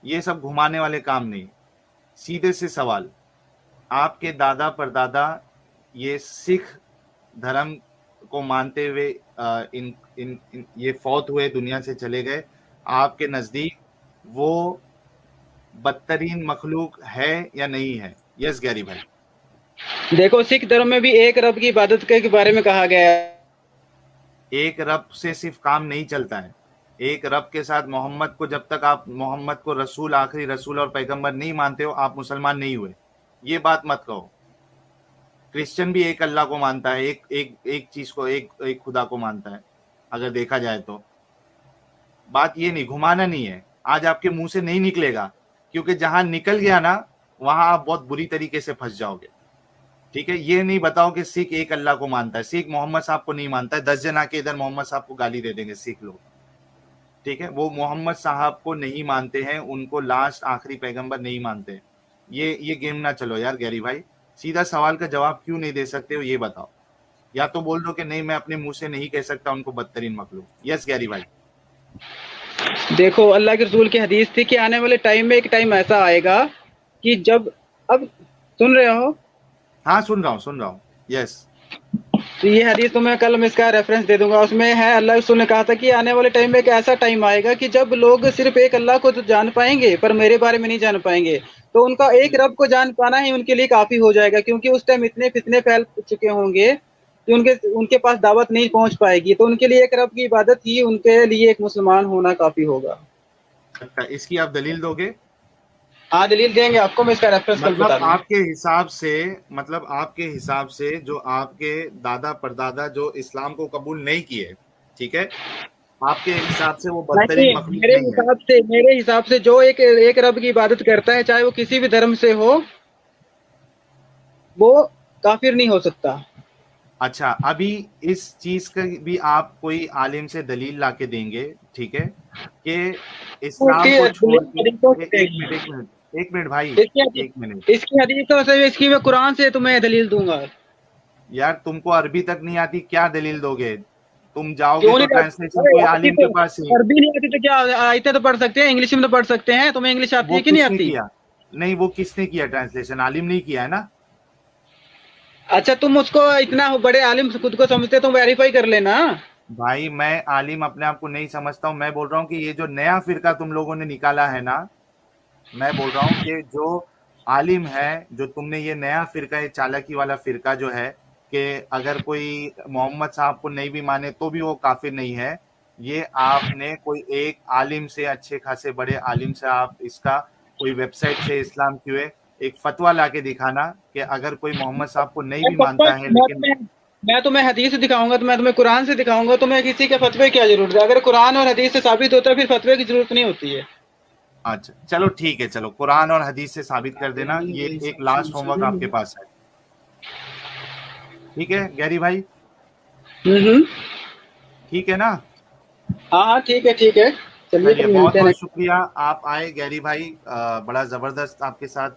ये सब घुमाने वाले काम नहीं। सीधे से सवाल, आपके दादा परदादा ये सिख धर्म को मानते हुए ये फौत हुए, दुनिया से चले गए, आपके नजदीक वो बदतरीन मखलूक है या नहीं है? यस गैरी भाई। देखो, सिख धर्म में भी एक रब की इबादत के बारे में कहा गया है। एक रब से सिर्फ काम नहीं चलता है। एक रब के साथ मोहम्मद को, जब तक आप मोहम्मद को रसूल, आखिरी रसूल और पैगंबर नहीं मानते हो, आप मुसलमान नहीं हुए। ये बात मत कहो। क्रिश्चियन भी एक अल्लाह को मानता है, एक चीज को, एक खुदा को मानता है, अगर देखा जाए तो। बात ये नहीं, घुमाना नहीं है, आज आपके मुंह से नहीं निकलेगा, क्योंकि जहां निकल गया ना वहां आप बहुत बुरी तरीके से फंस जाओगे। ठीक है, ये नहीं बताओ कि सिख एक अल्लाह को मानता है, सिख मोहम्मद साहब को नहीं मानता है, 10 जन आके इधर मोहम्मद साहब को गाली दे देंगे सिख लोग। ठीक है, वो मोहम्मद साहब को नहीं मानते हैं, उनको लास्ट आखिरी पैगंबर नहीं मानते। ये गेम ना चलो यार गैरी भाई, सीधा सवाल का जवाब क्यों नहीं दे सकते हो ये बताओ। या तो बोल दो कि नहीं मैं अपने मुंह से नहीं कह सकता उनको बदतरीन मखलूक। यस गैरी भाई। देखो, अल्लाह के रसूल की हदीस थी कि आने वाले टाइम में एक टाइम ऐसा आएगा कि जब, अब सुन रहे हो? हाँ सुन रहा हूँ। यस। तो ये हदीस तुम्हें कल मैं इसका रेफरेंस दे दूंगा, उसमें है अल्लाह के रसूल ने कहा था कि आने वाले टाइम में एक ऐसा टाइम आएगा कि जब लोग सिर्फ एक अल्लाह को तो जान पाएंगे पर मेरे बारे में नहीं जान पाएंगे। तो उनका एक रब को जान पाना ही उनके लिए काफी हो जाएगा, क्योंकि उस टाइम इतने फितने फैल चुके होंगे कि उनके पास दावत नहीं पहुंच पाएगी। तो उनके लिए एक रब की इबादत ही उनके लिए एक मुसलमान होना काफी होगा। अच्छा, इसकी आप दलील दोगे? हाँ, दलील देंगे आपको, मैं इसका रेफरेंस कल बता दूंगा। आपके हिसाब से जो आपके दादा परदादा जो इस्लाम को कबूल नहीं किए, ठीक है, आपके हिसाब से वो बदतरीन मखलूक नहीं है? मेरे हिसाब से जो एक रब की इबादत करता है, चाहे वो किसी भी धर्म से हो, वो काफिर नहीं हो सकता। अच्छा, अभी इस चीज का भी आप कोई आलिम से दलील लाके देंगे, ठीक है, कि इस्लाम को छोड़ के एक मिनट भाई, एक मिनट। इसकी हदीसों से, इसकी मैं कुरान से तुम्हें दलील दूंगा। यार तुमको अरबी तक नहीं आती, क्या दलील दोगे? तुम जाओगे तो ट्रांसलेशन कोई आलिम के पास ही। अरबी नहीं आती तो क्या, आयतें तो पढ़ सकते हैं, इंग्लिश में तो पढ़ सकते हैं। तुम्हें इंग्लिश आती है कि नहीं आती? नहीं, वो किसने किया ट्रांसलेशन? आलिम नहीं किया है ना? अच्छा, तुम उसको इतना बड़े आलिम खुद को समझते, तुम वेरीफाई कर लेना। भाई मैं आलिम अपने आप को नहीं समझता हूँ, मैं बोल रहा हूँ कि ये जो नया फिरका तुम लोगों ने निकाला है ना, मैं बोल रहा हूँ कि जो आलिम है, जो तुमने ये नया फिरका, ये चालाकी वाला फिरका जो है कि अगर कोई मोहम्मद साहब को नहीं भी माने तो भी वो काफिर नहीं है, ये आपने कोई एक आलिम से, अच्छे खासे बड़े आलिम से, आप इसका कोई वेबसाइट से इस्लाम क्यों एक फतवा लाके दिखाना कि अगर कोई मोहम्मद साहब को नहीं भी मानता है, लेकिन मैं तुम्हें हदीस दिखाऊंगा, तो मैं तुम्हें कुरान से दिखाऊंगा, तुम्हें किसी के फतवे की क्या जरूरत है? अगर कुरान और हदीस से साबित होता है फिर फतवे की जरूरत नहीं होती है। अच्छा चलो ठीक है, चलो कुरान और हदीस से साबित कर देना। ये एक लास्ट होमवर्क आपके पास है, ठीक है गैरी भाई? ठीक है ना? हाँ ठीक है, ठीक है। चलिए, बहुत बहुत शुक्रिया आप आए गैरी भाई, बड़ा जबरदस्त आपके साथ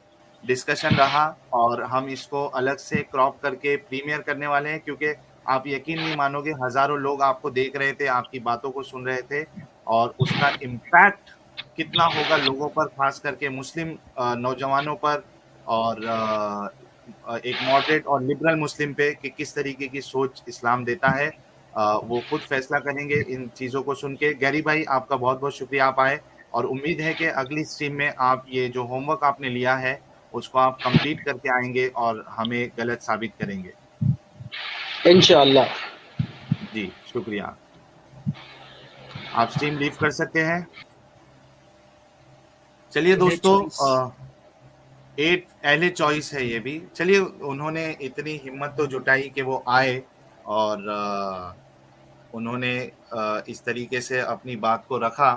डिस्कशन रहा, और हम इसको अलग से क्रॉप करके प्रीमियर करने वाले हैं, क्योंकि आप यकीन नहीं मानोगे, हजारों लोग आपको देख रहे थे, आपकी बातों को सुन रहे थे, और उसका इम्पैक्ट कितना होगा लोगों पर, खास करके मुस्लिम नौजवानों पर, और एक मॉडरेट और लिबरल मुस्लिम पे, कि किस तरीके की सोच इस्लाम देता है, वो खुद फैसला करेंगे इन चीज़ों को सुन के। गैरी भाई आपका बहुत बहुत शुक्रिया, आप आए, और उम्मीद है कि अगली स्ट्रीम में आप ये जो होमवर्क आपने लिया है उसको आप कंप्लीट करके आएंगे और हमें गलत साबित करेंगे इंशाअल्लाह। जी शुक्रिया, आप स्ट्रीम लीव कर सकते हैं। चलिए दोस्तों, 8 पहले चॉइस है ये भी। चलिए, उन्होंने इतनी हिम्मत तो जुटाई कि वो आए, और उन्होंने इस तरीके से अपनी बात को रखा,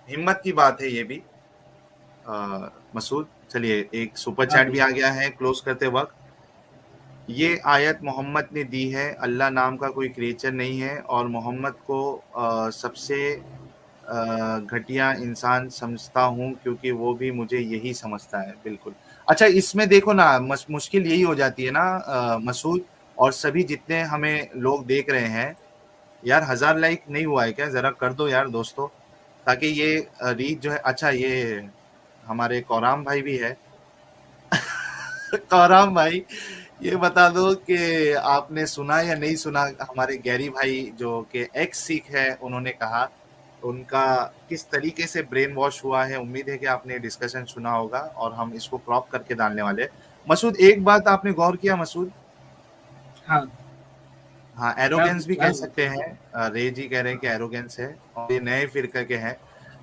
हिम्मत की बात है ये भी। मसूद, चलिए एक सुपर चैट भी आ गया है क्लोज करते वक्त। ये आयत मोहम्मद ने दी है, अल्लाह नाम का कोई क्रिएचर नहीं है, और मोहम्मद को सबसे घटिया इंसान समझता हूँ, क्योंकि वो भी मुझे यही समझता है। बिल्कुल। अच्छा, इसमें देखो ना, मुश्किल यही हो जाती है ना मसूद, और सभी जितने हमें लोग देख रहे हैं यार, 1000 लाइक नहीं हुआ है क्या? जरा कर दो यार दोस्तों, ताकि ये रीच जो है। अच्छा, ये हमारे कौराम भाई भी है कौराम भाई, ये बता दो कि आपने सुना या नहीं सुना, हमारे गैरी भाई जो कि एक्स सिख है, उन्होंने कहा उनका किस तरीके से ब्रेन वॉश हुआ है। उम्मीद है कि आपने डिस्कशन सुना होगा, और हम इसको क्रॉप करके डालने वाले। मसूद, एक बात आपने गौर किया मसूद? हाँ, एरोगेंस भी कह सकते हैं, रे जी कह रहे हैं कि एरोगेंस है, और ये नए फिरके के हैं।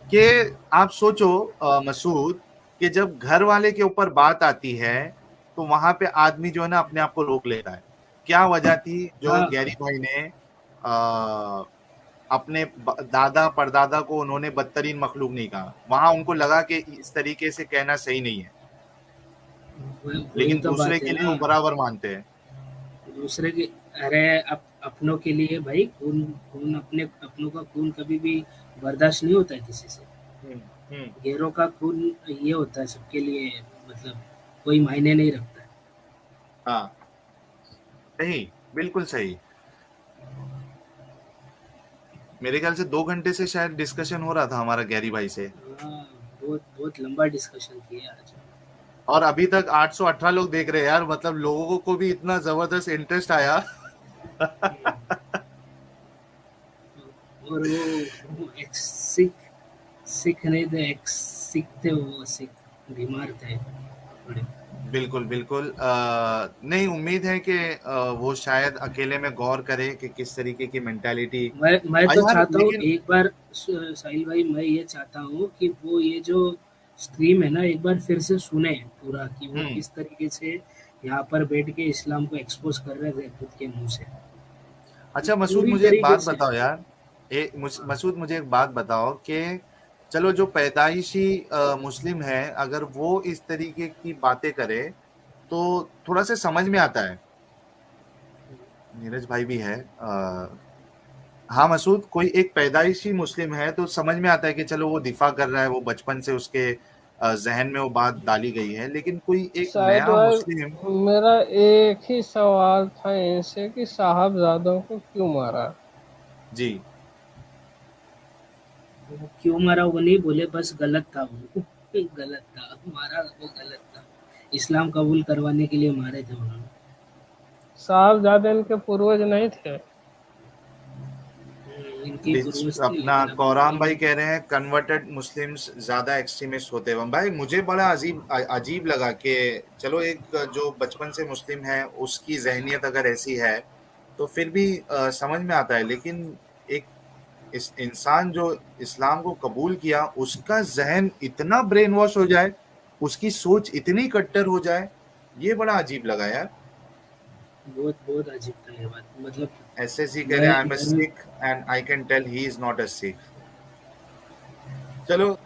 कि आप सोचो मसूद, कि जब घर वाले के ऊपर बात आती है तो वहां पे आदमी जो है ना अपने आप को रोक लेता है। क्या वजह थी जो गैरी भाई ने अपने दादा परदादा को उन्होंने बदतरीन मखलूक नहीं कहा? वहां उनको लगा कि इस तरीके से कहना सही नहीं है। वही लेकिन तो दूसरे बात के है लिए वो ना, बराबर मानते हैं। दूसरे के, अरे अपनों के लिए भाई खून खून अपनों का खून कभी भी बर्दाश्त नहीं होता है किसी से। हम्म, हम्म, गैरों का खून ये होता है सबके लिए, मतलब कोई मायने नहीं रखता है। हाँ, सही, बिल्कुल सही। मेरे ख्याल से 2 घंटे से शायद डिस्कशन हो रहा था हमारा गैरी भाई से, हाँ, बहुत बहुत लंबा डिस्कशन किया आज। और अभी तक 818 लोग देख रहे हैं यार, मतलब लोगों को भी इतना जबरदस्त इंटरेस्ट आया। और वो एक्स सिख सिख नहीं थे, एक्स सिख थे, वो सिख बीमार थे थोड़े। बिल्कुल बिल्कुल, नहीं, उम्मीद है कि वो शायद अकेले में गौर करे कि किस तरीके की मेंटालिटी। मैं तो यार चाहता हूँ लेकिन एक बार, साहिल भाई, मैं ये चाहता हूँ कि वो ये जो स्ट्रीम है ना, एक बार फिर से सुने पूरा, कि वो हम्म, किस तरीके से यहाँ पर बैठ के इस्लाम को एक्सपोज कर रहे थे खुद के मुंह से, अच्छा मसूद, पूरी मुझे एक तरीके बात से। बताओ यार, मसूद मुझे एक बात बताओ कि चलो जो पैदाइशी मुस्लिम है, अगर वो इस तरीके की बातें करे तो थोड़ा सा समझ में आता है। नीरज भाई भी है, हाँ मसूद, कोई एक पैदाइशी मुस्लिम है तो समझ में आता है कि चलो वो दिफा कर रहा है, वो बचपन से उसके जहन में वो बात डाली गई है, लेकिन कोई एक शायद नया मुस्लिम। भाई मेरा एक ही सवाल था इनसे कि साहबजादों को क्यों मारा। जी, वो क्यों मारा वो नहीं बोले, बस गलत था वो। गलत था, मारा वो गलत था, इस्लाम कबूल करवाने के लिए मारे थे उन्होंने। साहबजादे इनके पूर्वज नहीं थे। इनकी पूर्वज थी, अपना लेकिन अब कौराम उन्होंने। भाई कह रहे हैं कन्वर्टेड मुस्लिम्स ज्यादा एक्सट्रीमिस्ट होते हैं। भाई मुझे बड़ा अजीब लगा कि चलो एक जो बचपन से मुस्लिम है उसकी जहनियत अगर ऐसी है तो फिर भी समझ में आता है, लेकिन एक इस इंसान जो इस्लाम को कबूल किया उसका जहन इतना ब्रेन वॉश हो जाए, उसकी सोच इतनी कट्टर हो जाए, ये बड़ा अजीब लगा यार। बहुत बहुत अजीब था ये बात, मतलब एसएससी कह रहे मैं हैं आई एम अ मैं Sikh and I can tell he is not a Sikh. चलो